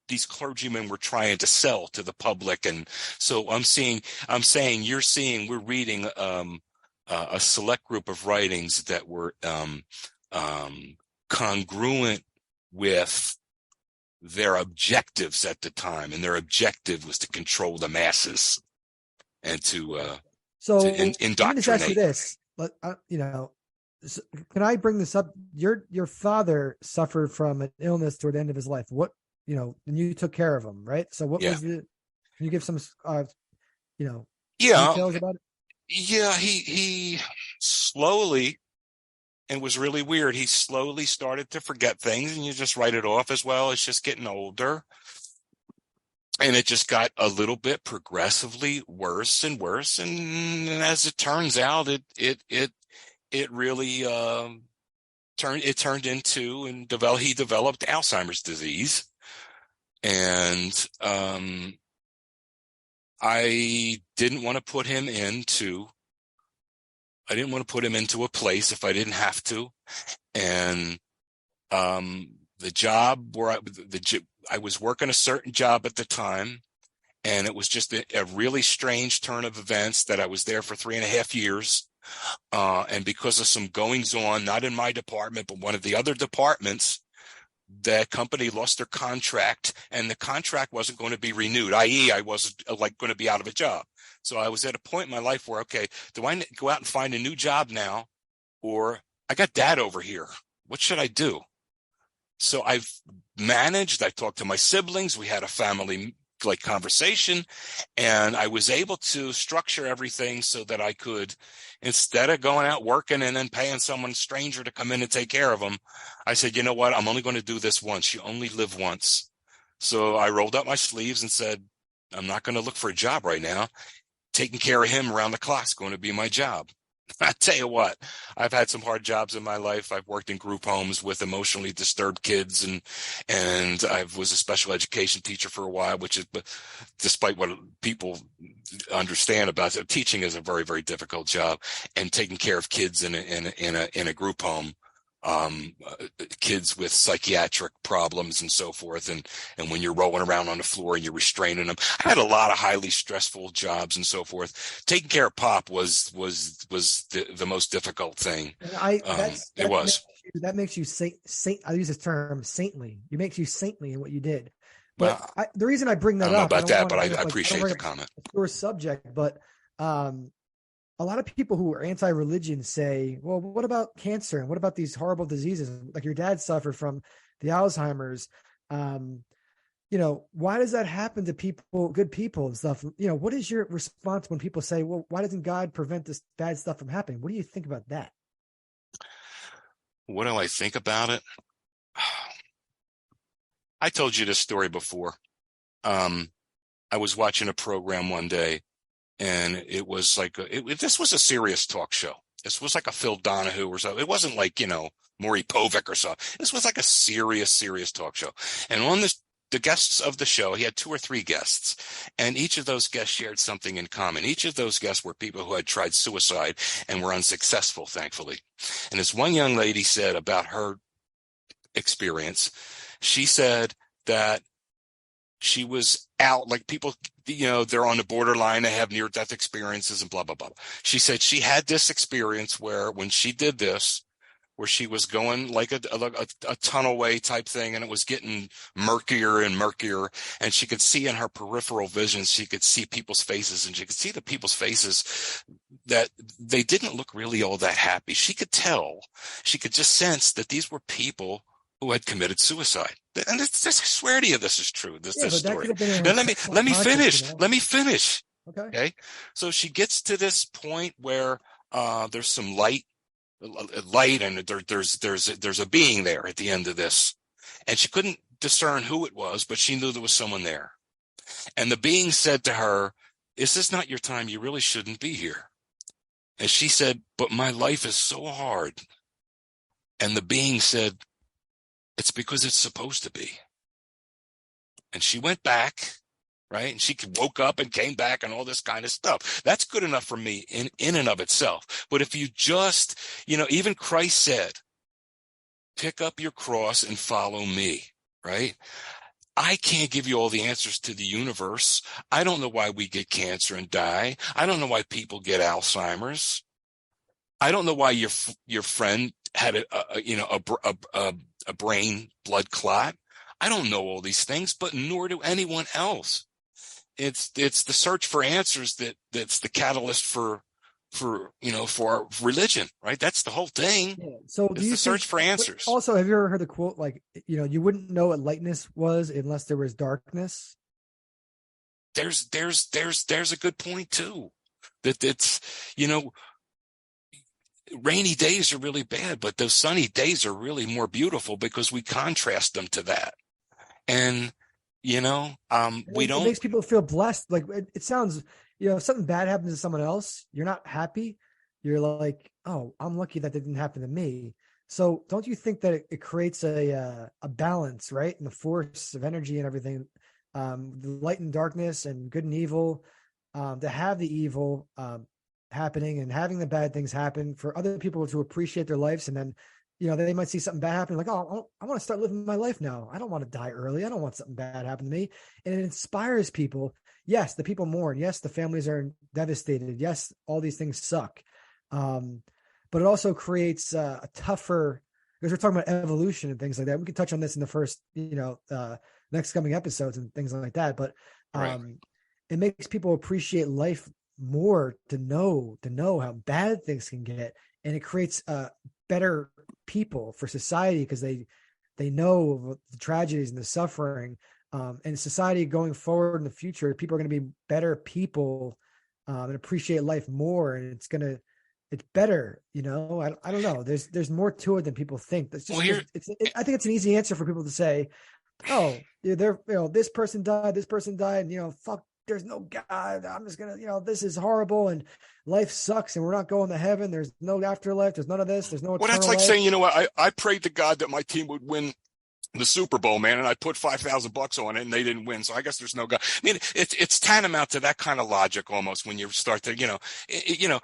these clergymen were trying to sell to the public. And so we're reading a select group of writings that were congruent with their objectives at the time, and their objective was to control the masses and to indoctrinate. Let me just ask you this: can I bring this up? Your father suffered from an illness toward the end of his life. What and you took care of him, right? So what was can you give some details about it? Yeah, he slowly, and was really weird. He slowly started to forget things, and you just write it off as, well, it's just getting older. And it just got a little bit progressively worse and worse. And as it turns out, it really turned into he developed Alzheimer's disease. And I didn't want to put him into a place if I didn't have to. And the job where I was working a certain job at the time, and it was just a really strange turn of events that I was there for 3.5 years. And because of some goings on, not in my department, but one of the other departments, the company lost their contract, and the contract wasn't going to be renewed, i.e. I wasn't going to be out of a job. So I was at a point in my life where, okay, do I go out and find a new job now, or I got dad over here? What should I do? So I talked to my siblings. We had a family conversation, and I was able to structure everything so that I could, instead of going out working and then paying someone stranger to come in and take care of them, I said, you know what? I'm only going to do this once. You only live once. So I rolled up my sleeves and said, I'm not going to look for a job right now. Taking care of him around the clock is going to be my job. I tell you what, I've had some hard jobs in my life. I've worked in group homes with emotionally disturbed kids, and I was a special education teacher for a while, which is, despite what people understand about it, teaching is a very, very difficult job. And taking care of kids in a group home, kids with psychiatric problems and so forth, and when you're rolling around on the floor and you're restraining them. I had a lot of highly stressful jobs and so forth. Taking care of Pop was the most difficult thing. And it was. that makes you saint. I use this term saintly. It makes you saintly in what you did. But Well, the reason I bring I that don't know up, I about don't that, want but to I bring up like I don't appreciate bring the up comment. a pure subject, but a lot of people who are anti-religion say, well, what about cancer and what about these horrible diseases like your dad suffered from the Alzheimer's? Why does that happen to people, good people and stuff? What is your response when people say, well, why doesn't God prevent this bad stuff from happening? What do you think about that? What do I think about it? I told you this story before. I was watching a program one day, and it was like this was a serious talk show. This was like a Phil Donahue or so. It wasn't like Maury Povich or so. This was like a serious talk show. And on the guests of the show, he had 2 or 3 guests, and each of those guests shared something in common. Each of those guests were people who had tried suicide and were unsuccessful, thankfully. And this one young lady said about her experience, she said that she was out, like people, they're on the borderline, they have near-death experiences and blah, blah, blah. She said she had this experience where when she did this, where she was going like a tunnelway type thing, and it was getting murkier and murkier, and she could see in her peripheral vision, she could see people's faces, and she could see the people's faces that they didn't look really all that happy. She could tell, she could just sense that these were people who had committed suicide. And I swear to you, this is true. This But that story. could have been Now, her let me finish. subconscious. Let me finish. Okay. So she gets to this point where there's some light, and there's a being there at the end of this, and she couldn't discern who it was, but she knew there was someone there. And the being said to her, "Is this not your time? You really shouldn't be here." And she said, "But my life is so hard." And the being said, "It's because it's supposed to be." And she went back, right? And she woke up and came back and all this kind of stuff. That's good enough for me in and of itself. But if you just, even Christ said, "Pick up your cross and follow me," right? I can't give you all the answers to the universe. I don't know why we get cancer and die. I don't know why people get Alzheimer's. I don't know why your friend had a brain blood clot. I don't know all these things, but nor do anyone else. It's the search for answers that's the catalyst for our religion, right? That's the whole thing. Yeah. So do you the search for answers. Also, have you ever heard the quote, like, you wouldn't know what lightness was unless there was darkness? There's a good point too. That it's, rainy days are really bad, but those sunny days are really more beautiful because we contrast them to that. And, we don't. It makes people feel blessed. Like it sounds, if something bad happens to someone else, you're not happy. You're like, oh, I'm lucky that didn't happen to me. So don't you think that it creates a balance, right? In the force of energy and everything, the light and darkness and good and evil, to have the evil happening and having the bad things happen for other people to appreciate their lives. And then, they might see something bad happen, like, oh, I want to start living my life now. I don't want to die early. I don't want something bad happen to me. And it inspires people. Yes, the people mourn. Yes, the families are devastated. Yes, all these things suck. But it also creates a tougher, because we're talking about evolution and things like that. We can touch on this in the first, next coming episodes and things like that. But Right. It makes people appreciate life more to know how bad things can get. And it creates better people for society because they know the tragedies and the suffering, and society going forward in the future, people are going to be better people and appreciate life more. And it's better. I don't know. There's more to it than people think. That's just, I think it's an easy answer for people to say, oh, this person died, and fuck, there's no God. I'm just gonna, this is horrible and life sucks and we're not going to heaven. There's no afterlife. There's none of this. There's no eternal Well, that's like life. saying, I prayed to God that my team would win the Super Bowl, man, and I put $5,000 on it and they didn't win. So I guess there's no God. I mean, it's tantamount to that kind of logic almost when you start to, the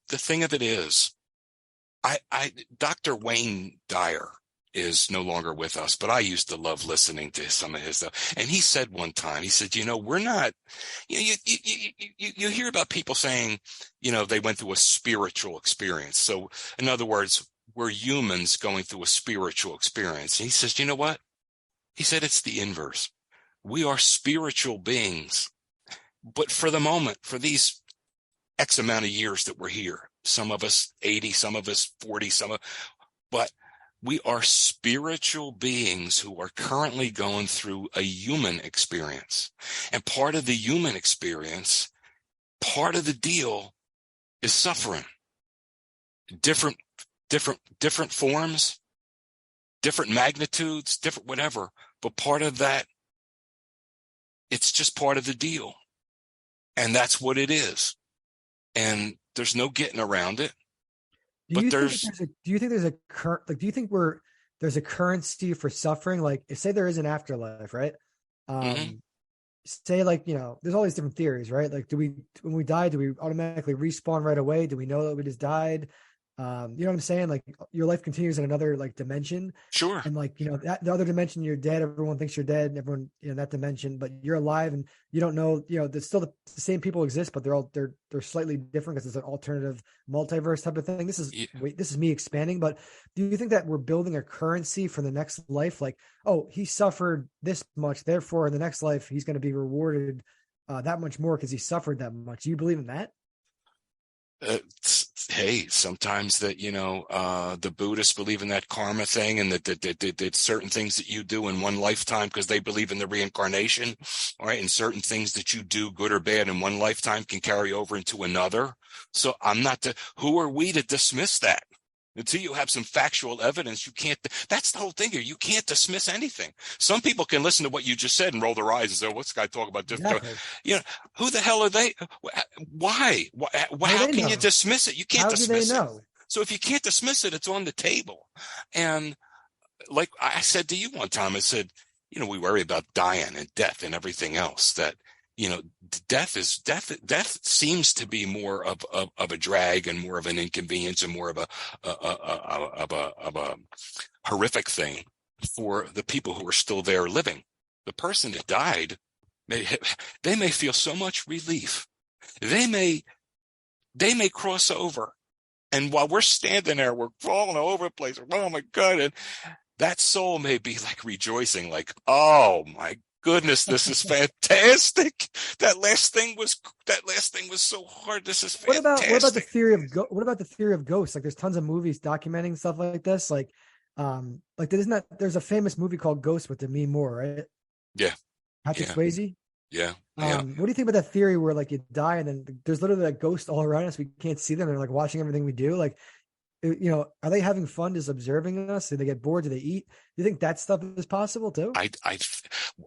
thing of it is, Dr. Wayne Dyer is no longer with us, but I used to love listening to some of his stuff. And he said one time, he said, we're not, you hear about people saying, they went through a spiritual experience. So in other words, we're humans going through a spiritual experience. And he says, you know what? He said it's the inverse. We are spiritual beings. But for the moment, for these X amount of years that we're here, some of us 80, some of us 40, but we are spiritual beings who are currently going through a human experience. And part of the human experience, part of the deal is suffering. Different forms, different magnitudes, different whatever. But part of that, it's just part of the deal. And that's what it is. And there's no getting around it. Do you think there's there's a currency for suffering? Like, say there is an afterlife, right? Say, like, there's all these different theories, right? Like, when we die, do we automatically respawn right away? Do we know that we just died? You know what I'm saying? Like, your life continues in another, like, dimension. Sure. And, like, that the other dimension, you're dead. Everyone thinks you're dead. And everyone, that dimension, but you're alive, and you don't know. There's still the same people exist, but they're slightly different because it's an alternative multiverse type of thing. This is me expanding. But do you think that we're building a currency for the next life? Like, oh, he suffered this much, therefore in the next life he's going to be rewarded that much more because he suffered that much. Do you believe in that? Hey, sometimes that, the Buddhists believe in that karma thing, and that certain things that you do in one lifetime, because they believe in the reincarnation, all right, and certain things that you do, good or bad, in one lifetime can carry over into another. So who are we to dismiss that? Until you have some factual evidence, you can't. That's the whole thing here. You can't dismiss anything. Some people can listen to what you just said and roll their eyes and say, "What's this guy talking about?" Exactly. Who the hell are they? Why? How can you dismiss it? You can't dismiss it. So if you can't dismiss it, it's on the table. And like I said to you one time, I said, we worry about dying and death and everything else. That death seems to be more of a drag and more of an inconvenience and more of a horrific thing for the people who are still there living. The person that died, they may feel so much relief. They may cross over, and while we're standing there, we're falling all over the place. Oh my God! And that soul may be like rejoicing, like, oh my goodness, this is fantastic. That last thing was so hard. This is fantastic. What about the theory of ghosts? Like, there's tons of movies documenting stuff like this. Like there's a famous movie called Ghost with Demi Moore, right? Yeah. Patrick Swayze. Yeah. What do you think about that theory where, like, you die and then there's literally a ghost all around us? We can't see them. They're like watching everything we do. Like, are they having fun just observing us? Do they get bored? Do they eat? Do you think that stuff is possible too?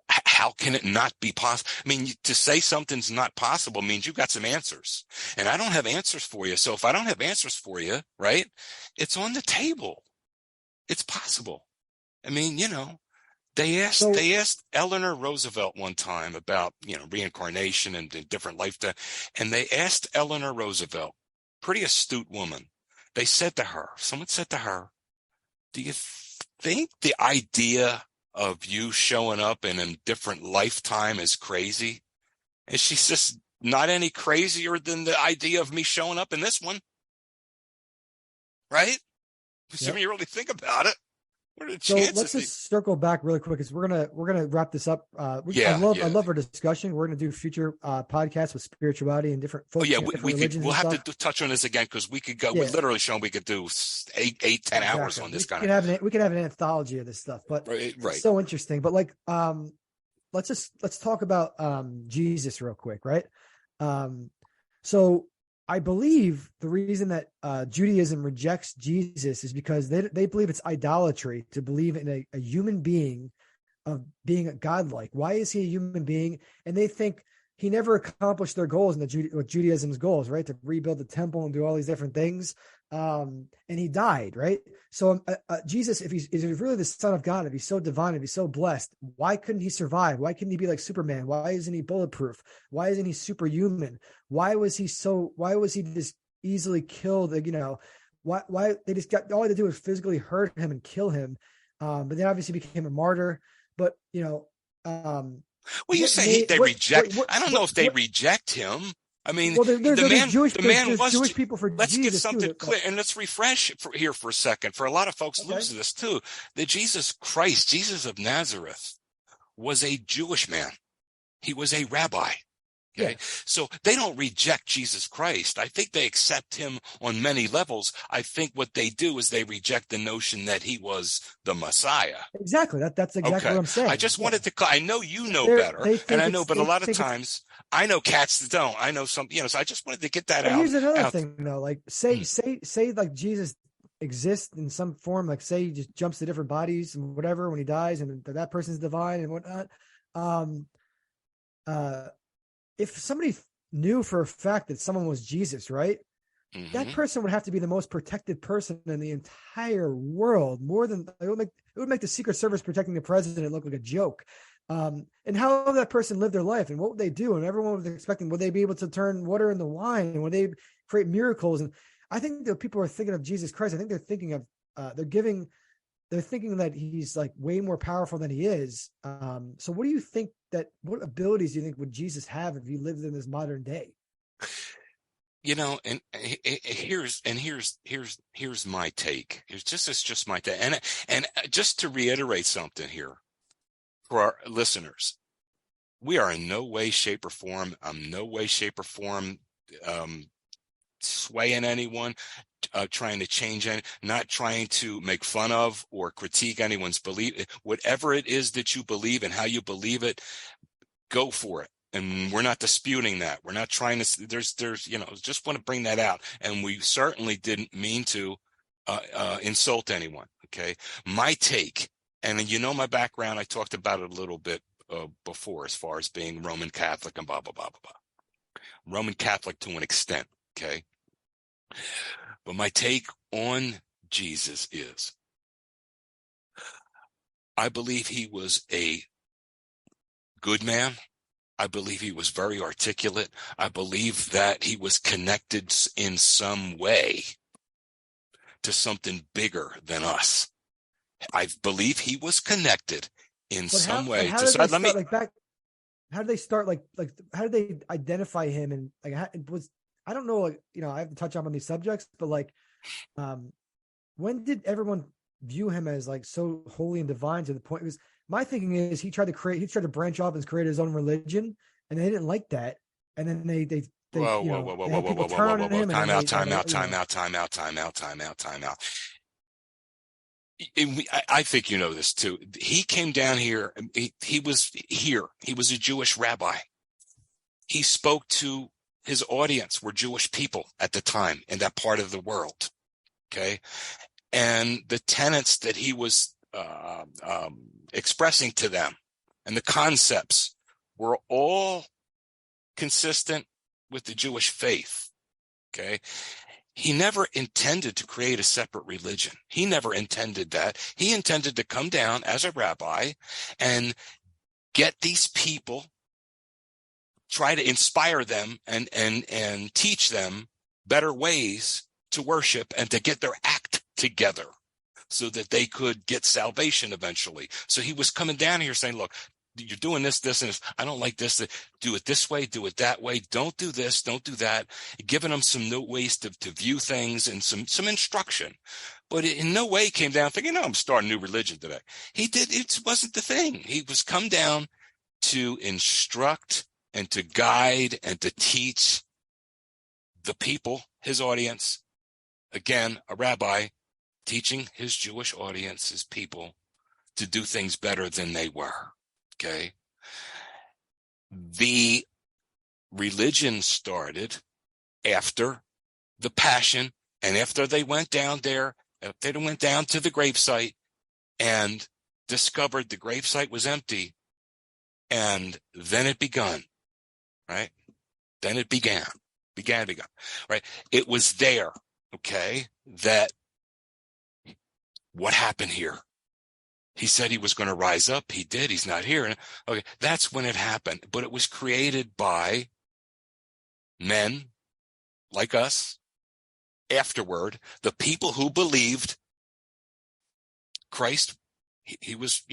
How can it not be possible? I mean, to say something's not possible means you've got some answers, and I don't have answers for you. So if I don't have answers for you, right, it's on the table. It's possible. I mean, they asked Eleanor Roosevelt one time about, reincarnation and different lifetime. And they asked Eleanor Roosevelt, pretty astute woman. Someone said to her, do you think the idea of you showing up in a different lifetime is crazy? And she says, not any crazier than the idea of me showing up in this one. Right? So when you really think about it, what are the chances? Let's just circle back really quick, because we're gonna wrap this up. I love our discussion. We're gonna do future podcasts with spirituality and different folks. We'll have to touch on this again, because we could go. We're literally showing we could do 10 hours on this kind of. We could have an anthology of this stuff, but right. It's so interesting. But like, let's talk about Jesus real quick, right? So I believe the reason that Judaism rejects Jesus is because they believe it's idolatry to believe in a human being of being a godlike. Why is he a human being? And they think he never accomplished their goals and Judaism's goals, right? To rebuild the temple and do all these different things. And he died, right? So Jesus, if he's really the Son of God, if he's so divine, if he's so blessed, why couldn't he survive? Why couldn't he be like Superman? Why isn't he bulletproof? Why isn't he superhuman? Why was he just easily killed? Why they just got, all they had to do was physically hurt him and kill him. But then obviously became a martyr. But well, you say they reject. I don't know if they reject him. I mean, Well, the man there's was. Jewish people for Let's get Jesus something too. clear, and let's refresh here for a second. For a lot of folks, Okay. lose this too. That Jesus Christ, Jesus of Nazareth, was a Jewish man. He was a rabbi. Okay. Yes. So they don't reject Jesus Christ. I think they accept him on many levels. I think what they do is they reject the notion that he was the Messiah. Exactly. That's exactly Okay. what I'm I saying. just Yeah. wanted to, I know you know better, They and think I know, it's but a they lot of think it's times I know cats that don't. I know some, so I just wanted to get that But here's another out. thing though. Like say like Jesus exists in some form, like say he just jumps to different bodies and whatever when he dies and that person's divine and whatnot. Um uh if somebody knew for a fact that someone was Jesus, right? That Mm-hmm. person would have to be the most protected person in the entire world. More than it would make the Secret Service protecting the president look like a joke. And how would that person live their life and what would they do? And everyone was expecting, would they be able to turn water into wine? And would they create miracles? And I think that people are thinking of Jesus Christ. I think they're thinking of, they're thinking that he's like way more powerful than he is. So what do you think what abilities do you think would Jesus have if he lived in this modern day? And here's my take. It's just my take. And just to reiterate something here for our listeners, we are in no way, shape, or form. No way, shape, or form swaying anyone, trying to change any, not trying to make fun of or critique anyone's belief. Whatever it is that you believe and how you believe it, go for it. And we're not disputing that. We're not trying to, there's, just want to bring that out. And we certainly didn't mean to insult anyone. Okay. My take, and my background, I talked about it a little bit before, as far as being Roman Catholic and blah, blah, blah, blah, blah. Roman Catholic to an extent. Okay. But my take on Jesus is, I believe he was a good man. I believe he was very articulate. I believe that he was connected in some way to something bigger than us. I believe he was connected in some way. How did they start like back? How did they start how did they identify him? And like it was, I don't know, like, I have to touch up on these subjects, but like, when did everyone view him as like so holy and divine to the point? Because my thinking is he tried to branch off and create his own religion, and they didn't like that. And then they had people turn on him. Time out. I think you know this too. He came down here. He was here. He was a Jewish rabbi. He spoke to his audience were Jewish people at the time in that part of the world. Okay. And the tenets that he was expressing to them and the concepts were all consistent with the Jewish faith. Okay. He never intended to create a separate religion. He never intended that. He intended to come down as a rabbi and get these people, try to inspire them and teach them better ways to worship and to get their act together so that they could get salvation eventually. So he was coming down here saying, look, you're doing this, and this. I don't like this. Do it this way, do it that way. Don't do this, don't do that. Giving them some new ways to view things and some instruction. But it in no way came down thinking, I'm starting a new religion today. It wasn't the thing. He was come down to instruct and to guide and to teach the people, his audience. Again, a rabbi teaching his Jewish audience, his people, to do things better than they were. Okay. The religion started after the Passion and after they went down there, they went down to the gravesite and discovered the gravesite was empty. And then it begun, right? Then it began, right? It was there, okay, that what happened here? He said he was going to rise up. He did. He's not here. Okay, that's when it happened. But it was created by men like us afterward, the people who believed Christ, he was,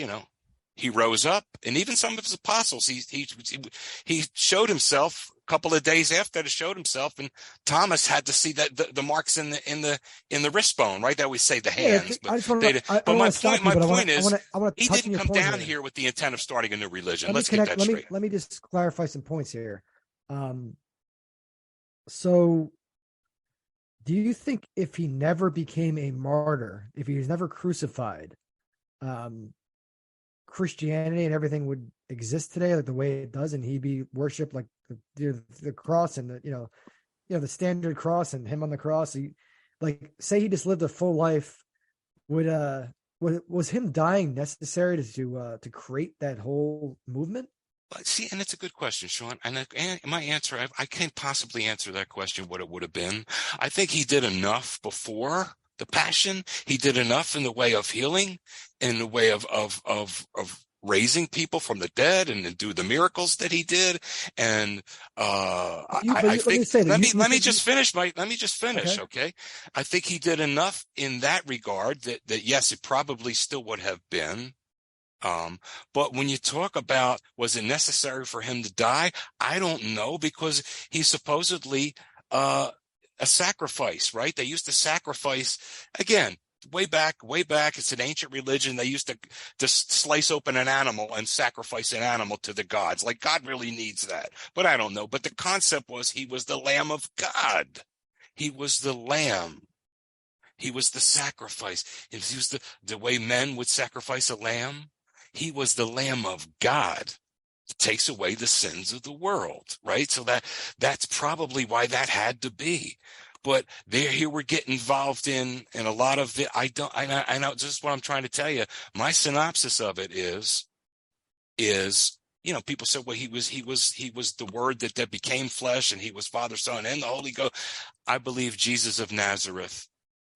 he rose up, and even some of his apostles, he showed himself a couple of days after he showed himself, and Thomas had to see that the marks in the wrist bone, right? That we say the hands, I but just want they to. did. I But don't want to stop you, my but point is, I want to he touch didn't on your come point down here. here with the intent of starting a new religion. Let me Let's get that straight. let me just clarify some points here. So do you think if he never became a martyr, if he was never crucified, Christianity and everything would exist today like the way it does, and he'd be worshipped like the cross and the standard cross and him on the cross? Like, say he just lived a full life, was him dying necessary to create that whole movement? See, and it's a good question, Sean. And my answer, I can't possibly answer that question, what it would have been. I think he did enough before the passion. He did enough in the way of healing, in the way of raising people from the dead, and do the miracles that he did. And I think let me just finish. Okay. I think he did enough in that regard that yes, it probably still would have been. But when you talk about, was it necessary for him to die? I don't know, because he's supposedly a sacrifice, right? They used to sacrifice, again, way back. It's an ancient religion. They used to just slice open an animal and sacrifice an animal to the gods. Like, God really needs that. But I don't know. But the concept was he was the Lamb of God. He was the Lamb. He was the sacrifice. He was the way men would sacrifice a lamb. He was the Lamb of God that takes away the sins of the world, right? So that's probably why that had to be. But here we're getting involved in a lot of it. I know just what I'm trying to tell you. My synopsis of it is, people said, well, he was the Word that became flesh, and he was Father, Son, and the Holy Ghost. I believe Jesus of Nazareth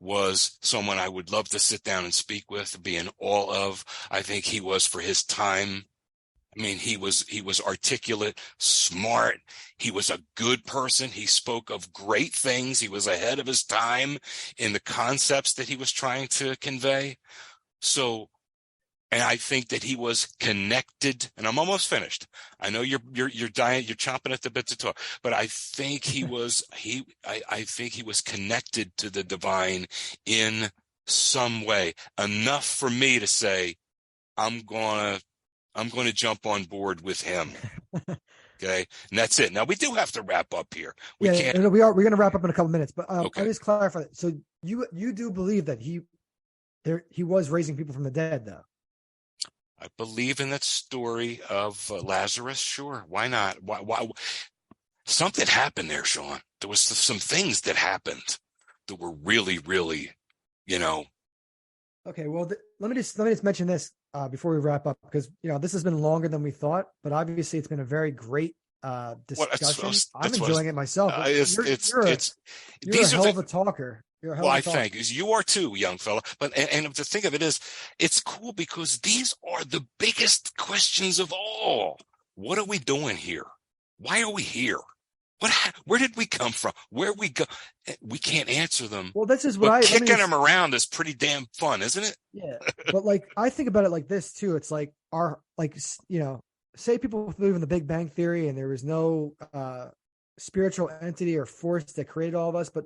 was someone I would love to sit down and speak with, be in awe of. I think he was, for his time. I mean, he was articulate, smart. He was a good person. He spoke of great things. He was ahead of his time in the concepts that he was trying to convey. So, and I think that he was connected, and I'm almost finished. I know you're dying, you're chomping at the bit to talk, but I think he was connected to the divine in some way, enough for me to say, I'm going to jump on board with him. Okay. And that's it. Now we do have to wrap up here. We're going to wrap up in a couple minutes, but okay. I just clarify that. So you do believe that he was raising people from the dead, though? I believe in that story of Lazarus. Sure. Why not? Why? Something happened there, Sean. There was some things that happened that were really, really, Okay. Well, let me just mention this before we wrap up, because, this has been longer than we thought, but obviously it's been a very great discussion. I'm enjoying it myself. You're a hell of a talker. Well, I thank you. You are too, young fella. But and the thing of it is, it's cool because these are the biggest questions of all. What are we doing here? Why are we here? Where did we come from? Where we go? We can't answer them. Well, this is what kicking them around is pretty damn fun, isn't it? Yeah, but I think about it like this too. It's like say people believe in the Big Bang Theory and there was no spiritual entity or force that created all of us, but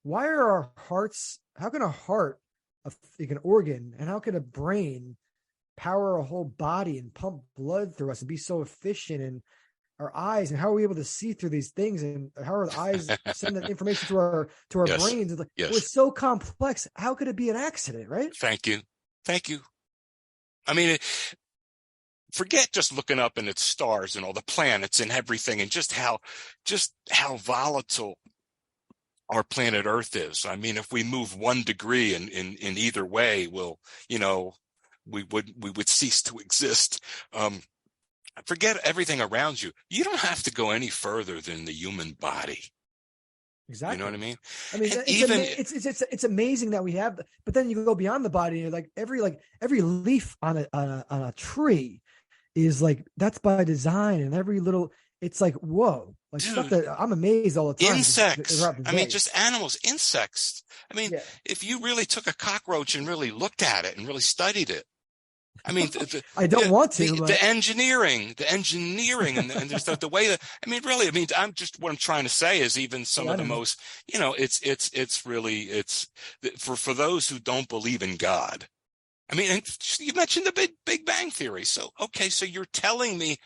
why are our hearts? How can a heart, like an organ, and how can a brain power a whole body and pump blood through us and be so efficient? And our eyes, and how are we able to see through these things? And how are the eyes send that information to our yes. brains? It's yes. It was so complex. How could it be an accident, right? Thank you. I mean, forget just looking up and its stars and all the planets and everything, and just how volatile our planet Earth is. I mean, if we move 1 degree in either way, we would cease to exist. Forget everything around you. You don't have to go any further than the human body. Exactly. You know what I mean? I mean, it's amazing that we have, but then you go beyond the body, and every leaf on a tree is that's by design, and every little, it's whoa, dude, stuff that I'm amazed all the time. Insects. Just animals, insects. I mean, if you really took a cockroach and really looked at it and really studied it, I mean, I don't want to, but the engineering, and just the way that, I mean, really, I mean, what I'm trying to say is even some of the most, it's really, for those who don't believe in God. I mean, and you mentioned the Big Bang Theory. So, okay, so you're telling me,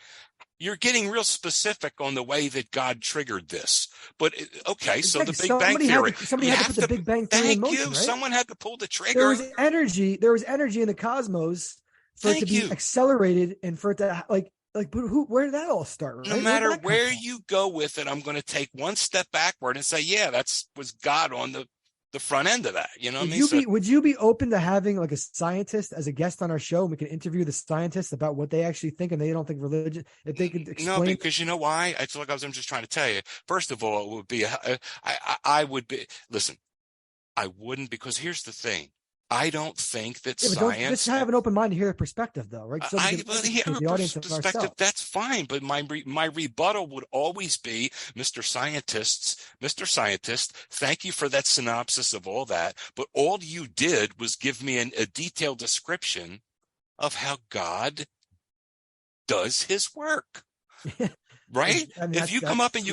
you're getting real specific on the way that God triggered this. But okay, so the Big Bang Theory. Somebody had to put the Big Bang Theory in motion, right? Someone had to pull the trigger. There was energy in the cosmos for it to be accelerated and for it to but where did that all start, right? No matter where you go with it, I'm going to take one step backward and say, yeah, was God on the front end of that. You know what I mean? Would you be open to having like a scientist as a guest on our show, and we can interview the scientists about what they actually think and they don't think religion, if they could explain? No, because you know why? It's like I'm just trying to tell you. First of all, it would be, I would be, listen, I wouldn't, because here's the thing. I don't think that science. Just have an open mind to hear a perspective, though, right? So the audience perspective. That's fine, but my rebuttal would always be, Mr. Scientist, thank you for that synopsis of all that, but all you did was give me a detailed description of how God does his work. Right? I mean, if you come up and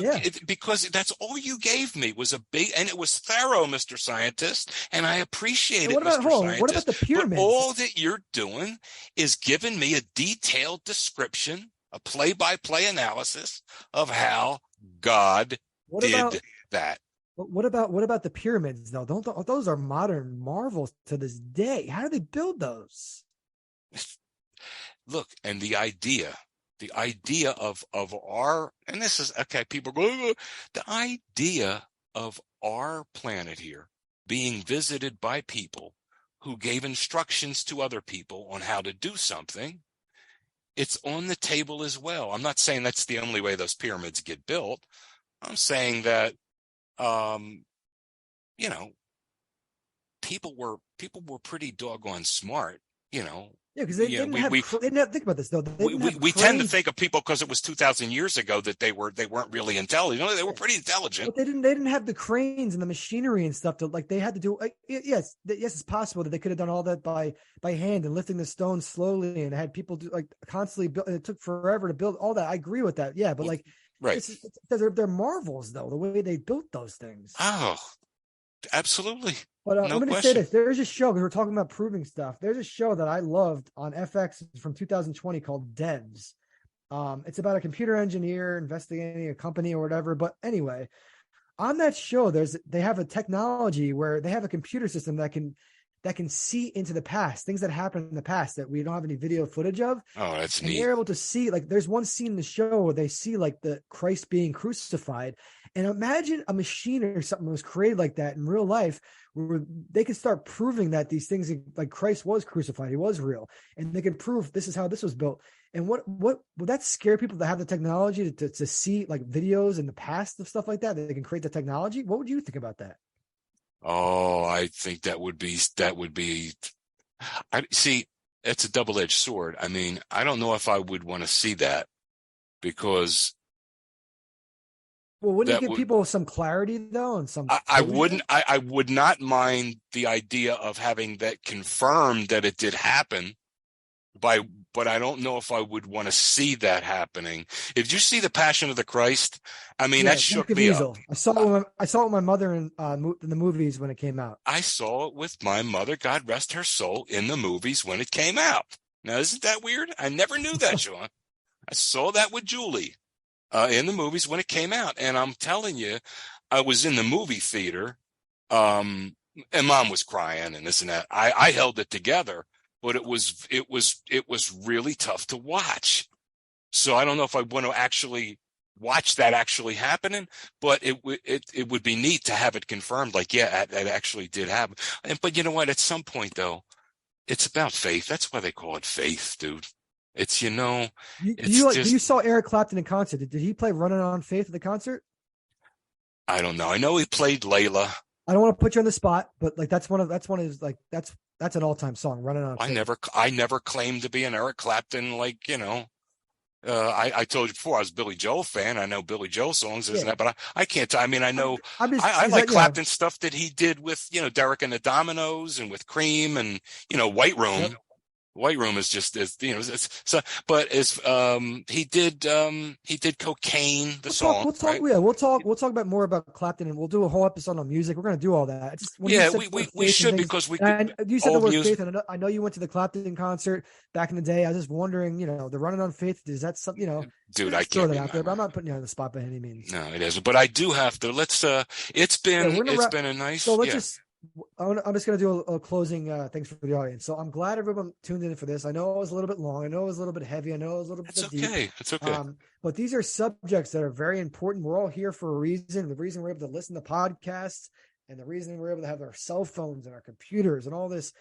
because that's all you gave me was and it was thorough, Mr. Scientist, and I appreciate it, Mr. Scientist. What about the pyramids? But all that you're doing is giving me a detailed description, a play-by-play analysis of how God did that. What about the pyramids, though? Those are modern marvels to this day. How do they build those? Look, and the idea of our, and this is, okay, people go, the idea of our planet here being visited by people who gave instructions to other people on how to do something, it's on the table as well. I'm not saying that's the only way those pyramids get built. I'm saying that, people were pretty doggone smart, Yeah, because they didn't have. Think about this though. We tend to think of people, because it was 2,000 years ago, that they weren't really intelligent. They were pretty intelligent. But they didn't have the cranes and the machinery and stuff to, like, they had to do. Yes, it's possible that they could have done all that by hand and lifting the stones slowly, and had people do, like, constantly build. It took forever to build all that. I agree with that. Yeah, but right, they're marvels though, the way they built those things. Oh, absolutely. But I'm going to say this. There's a show, because we're talking about proving stuff. There's a show that I loved on FX from 2020 called Devs. It's about a computer engineer investigating a company or whatever. But anyway, on that show, they have a technology where they have a computer system that can see into the past, things that happened in the past that we don't have any video footage of. Oh, that's neat. They're able to see, like, there's one scene in the show where they see, like, the Christ being crucified. And imagine a machine or something was created like that in real life, where they could start proving that these things, like Christ was crucified, he was real, and they can prove this is how this was built. And what would that scare people to have the technology to see, like, videos in the past of stuff like that they can create the technology? What would you think about that? Oh, I think that would be. I see. It's a double-edged sword. I mean, I don't know if I would want to see that, because. Well, wouldn't it give people some clarity though, and some? I wouldn't. I would not mind the idea of having that confirmed that it did happen, but I don't know if I would want to see that happening. If you see The Passion of the Christ, I mean, that shook me up. I saw it with my mother in the movies when it came out. I saw it with my mother, God rest her soul, in the movies when it came out. Now, isn't that weird? I never knew that, Sean. I saw that with Julie in the movies when it came out. And I'm telling you, I was in the movie theater, and Mom was crying and this and that. I held it together. But it was really tough to watch. So I don't know if I want to actually watch that actually happening, but it would be neat to have it confirmed. Like, yeah, it actually did happen. But you know what? At some point, though, it's about faith. That's why they call it faith, dude. It's, you saw Eric Clapton in concert. Did he play "Running on Faith" at the concert? I don't know. I know he played Layla. I don't want to put you on the spot, but like that's one of his, like, that's an all-time song, "Running on Faith." I never claimed to be an Eric Clapton, like, I told you before, I was a Billy Joel fan. I know Billy Joel songs, isn't that? But I can't. I mean, I know. I like Clapton stuff that he did with, Derek and the Dominoes and with Cream and, White Room. White Room is just so, but he did Cocaine, the song, right? Yeah, we'll talk about more about Clapton, and we'll do a whole episode on music. We're going to do all that. It's just when you Yeah, said the we word we faith and should, things, because we and you said the old word music. faith, and I know you went to the Clapton concert back in the day. I was just wondering, the Running on Faith, is that something, Dude, I just throw can't that out there, but I'm remember. not putting you on the spot by any means. No, it isn't. But I do have to. It's Yeah, we're gonna it's wrap. been a So nice, let's yeah. just. I'm just gonna do a closing things for the audience. So I'm glad everyone tuned in for this. I know it was a little bit long. I know it was a little bit heavy. I know it was a little It's bit deep. okay. It's okay. But these are subjects that are very important. We're all here for a reason. The reason we're able to listen to podcasts, and the reason we're able to have our cell phones and our computers and all this,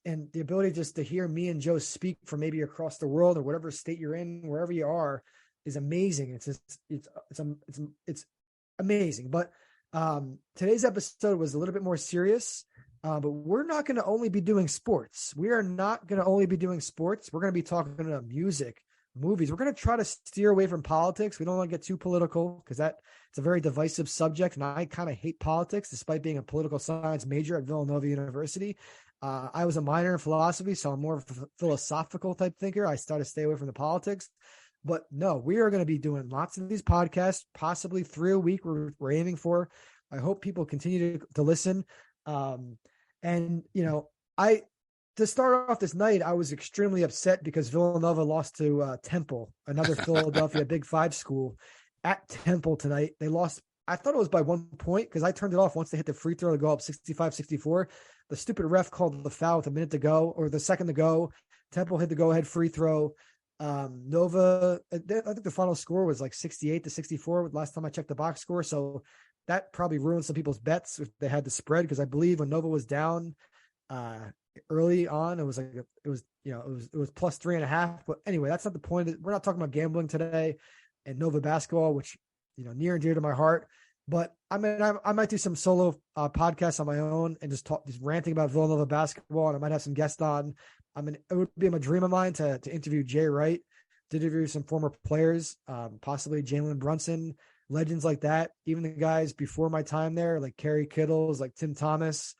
and the ability just to hear me and Joe speak from maybe across the world or whatever state you're in, wherever you are, is amazing. It's amazing. But today's episode was a little bit more serious. But we're not going to only be doing sports. We are not going to only be doing sports. We're going to be talking about music, movies. We're going to try to steer away from politics. We don't want to get too political because it's a very divisive subject, and I kind of hate politics, despite being a political science major at Villanova University. I was a minor in philosophy, so I'm more of a philosophical type thinker. I started to stay away from the politics. But no, we are going to be doing lots of these podcasts, possibly 3 a week. We're aiming for. I hope people continue to listen. And to start off this night, I was extremely upset because Villanova lost to Temple, another Philadelphia Big Five school, at Temple tonight. They lost. I thought it was by 1 point because I turned it off once they hit the free throw to go up 65-64. The stupid ref called the foul with a minute to go, or the second to go. Temple hit the go-ahead free throw. Nova, I think the final score was like 68-64 last time I checked the box score. So that probably ruined some people's bets if they had the spread, because I believe when Nova was down early on, it was plus 3.5. But anyway, that's not the point. We're not talking about gambling today and Nova basketball, which near and dear to my heart. But I might do some solo podcasts on my own and just ranting about Villanova basketball, and I might have some guests on. It would be a dream of mine to interview Jay Wright, to interview some former players, possibly Jalen Brunson, legends like that. Even the guys before my time there, like Kerry Kittles, like Tim Thomas,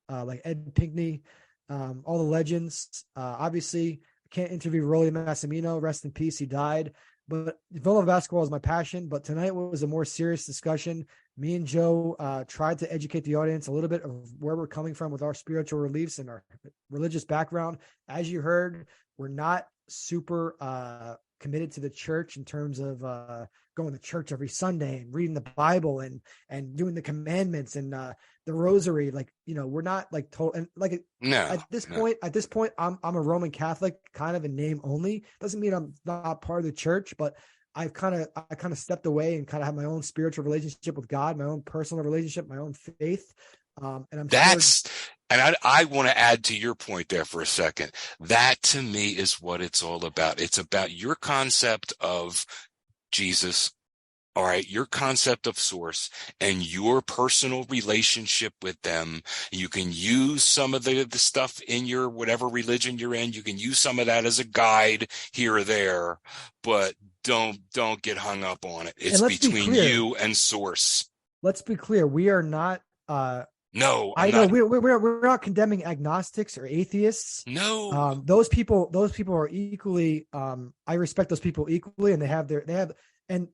like Ed Pinckney, all the legends. Obviously, I can't interview Rolly Massimino. Rest in peace. He died. But Villanova basketball is my passion. But tonight was a more serious discussion. Me and Joe tried to educate the audience a little bit of where we're coming from with our spiritual beliefs and our religious background. As you heard, we're not super committed to the church in terms of going to church every Sunday and reading the Bible and doing the commandments and the rosary. We're not like total. And at this point, I'm a Roman Catholic, kind of in name only. Doesn't mean I'm not part of the church, but I kind of stepped away and kind of have my own spiritual relationship with God, my own personal relationship, my own faith. And I want to add to your point there for a second. That to me is what it's all about. It's about your concept of Jesus, all right, your concept of source and your personal relationship with them. You can use some of the stuff in your whatever religion you're in. You can use some of that as a guide here or there, but don't get hung up on it. It's between you and source. Let's be clear. We are not no, we're not condemning agnostics or atheists. No, those people are equally. I respect those people equally, and and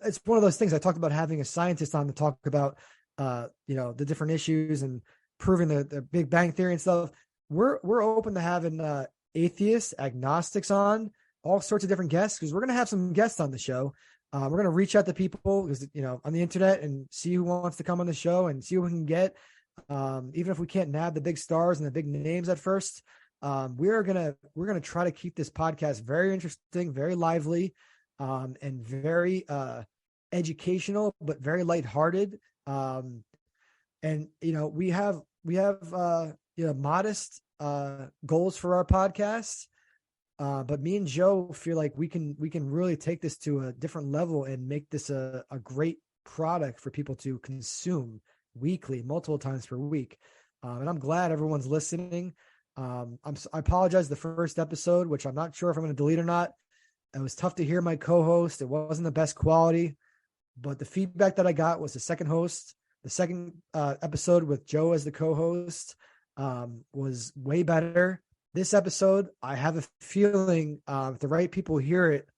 it's one of those things. I talked about having a scientist on to talk about, the different issues and proving the Big Bang Theory and stuff. We're open to having atheists, agnostics on, all sorts of different guests, because we're going to have some guests on the show. We're going to reach out to people because, on the internet and see who wants to come on the show and see what we can get. Even if we can't nab the big stars and the big names at first, we're going to try to keep this podcast very interesting, very lively, and very educational, but very lighthearted. And we have modest goals for our podcast. But me and Joe feel like we can really take this to a different level and make this a great product for people to consume weekly, multiple times per week. And I'm glad everyone's listening. I apologize the first episode, which I'm not sure if I'm going to delete or not. It was tough to hear my co-host. It wasn't the best quality, but the feedback that I got was the second episode with Joe as the co-host was way better. this episode, I have a feeling if the right people hear it,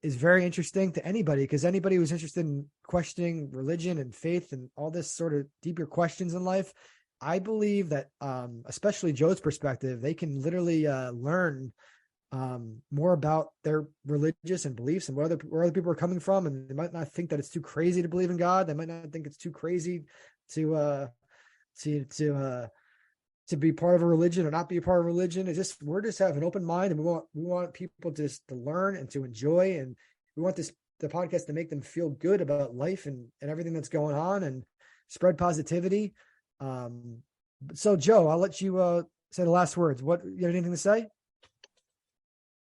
is very interesting to anybody, because anybody who's interested in questioning religion and faith and all this sort of deeper questions in life, I believe that, especially Joe's perspective, they can literally learn more about their religious and beliefs and where other people are coming from. And they might not think that it's too crazy to believe in God. They might not think it's too crazy to be part of a religion or not be a part of a religion. It's just, we're just have an open mind, and we want people just to learn and to enjoy. And we want the podcast to make them feel good about life and everything that's going on, and spread positivity. So Joe, I'll let you say the last words. You have anything to say?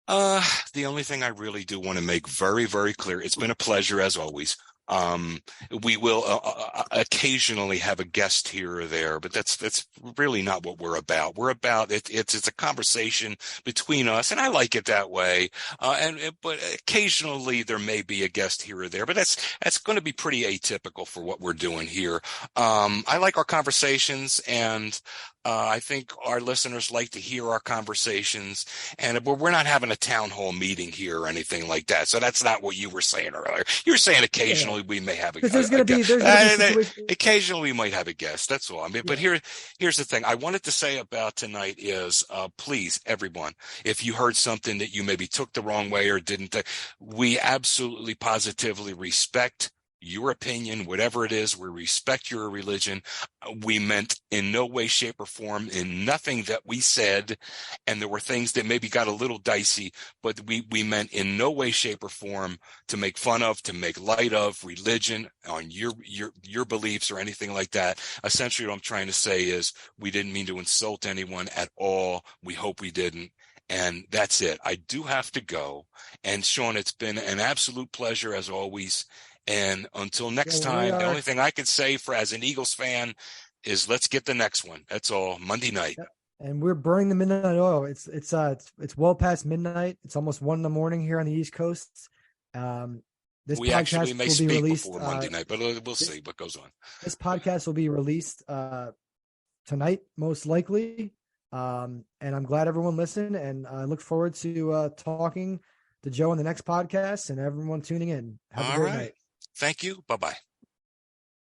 The only thing I really do want to make very, very clear, it's been a pleasure as always. We will occasionally have a guest here or there, but that's really not what we're about. We're about it's a conversation between us, and I like it that way. But occasionally there may be a guest here or there, but that's going to be pretty atypical for what we're doing here. I like our conversations, and I think our listeners like to hear our conversations, and we're not having a town hall meeting here or anything like that. So that's not what you were saying earlier. You were saying occasionally we may have a guest. Occasionally we might have a guest. That's all. I mean, but here's the thing I wanted to say about tonight is, please, everyone, if you heard something that you maybe took the wrong way or didn't, we absolutely positively respect your opinion, whatever it is. We respect your religion. We meant in no way, shape, or form in nothing that we said, and there were things that maybe got a little dicey, but we meant in no way, shape, or form to make fun of, to make light of religion on your beliefs or anything like that. Essentially, what I'm trying to say is we didn't mean to insult anyone at all. We hope we didn't. And that's it. I do have to go. And Sean, it's been an absolute pleasure as always. And until next time, the only thing I can say as an Eagles fan is let's get the next one. That's all. Monday night. And we're burning the midnight oil. It's well past midnight. It's almost 1 a.m. here on the East Coast. This we actually may speak released before Monday night, but we'll see what goes on. This podcast will be released tonight, most likely. And I'm glad everyone listened, and I look forward to talking to Joe on the next podcast, and everyone tuning in. Have a great night. Thank you. Bye-bye.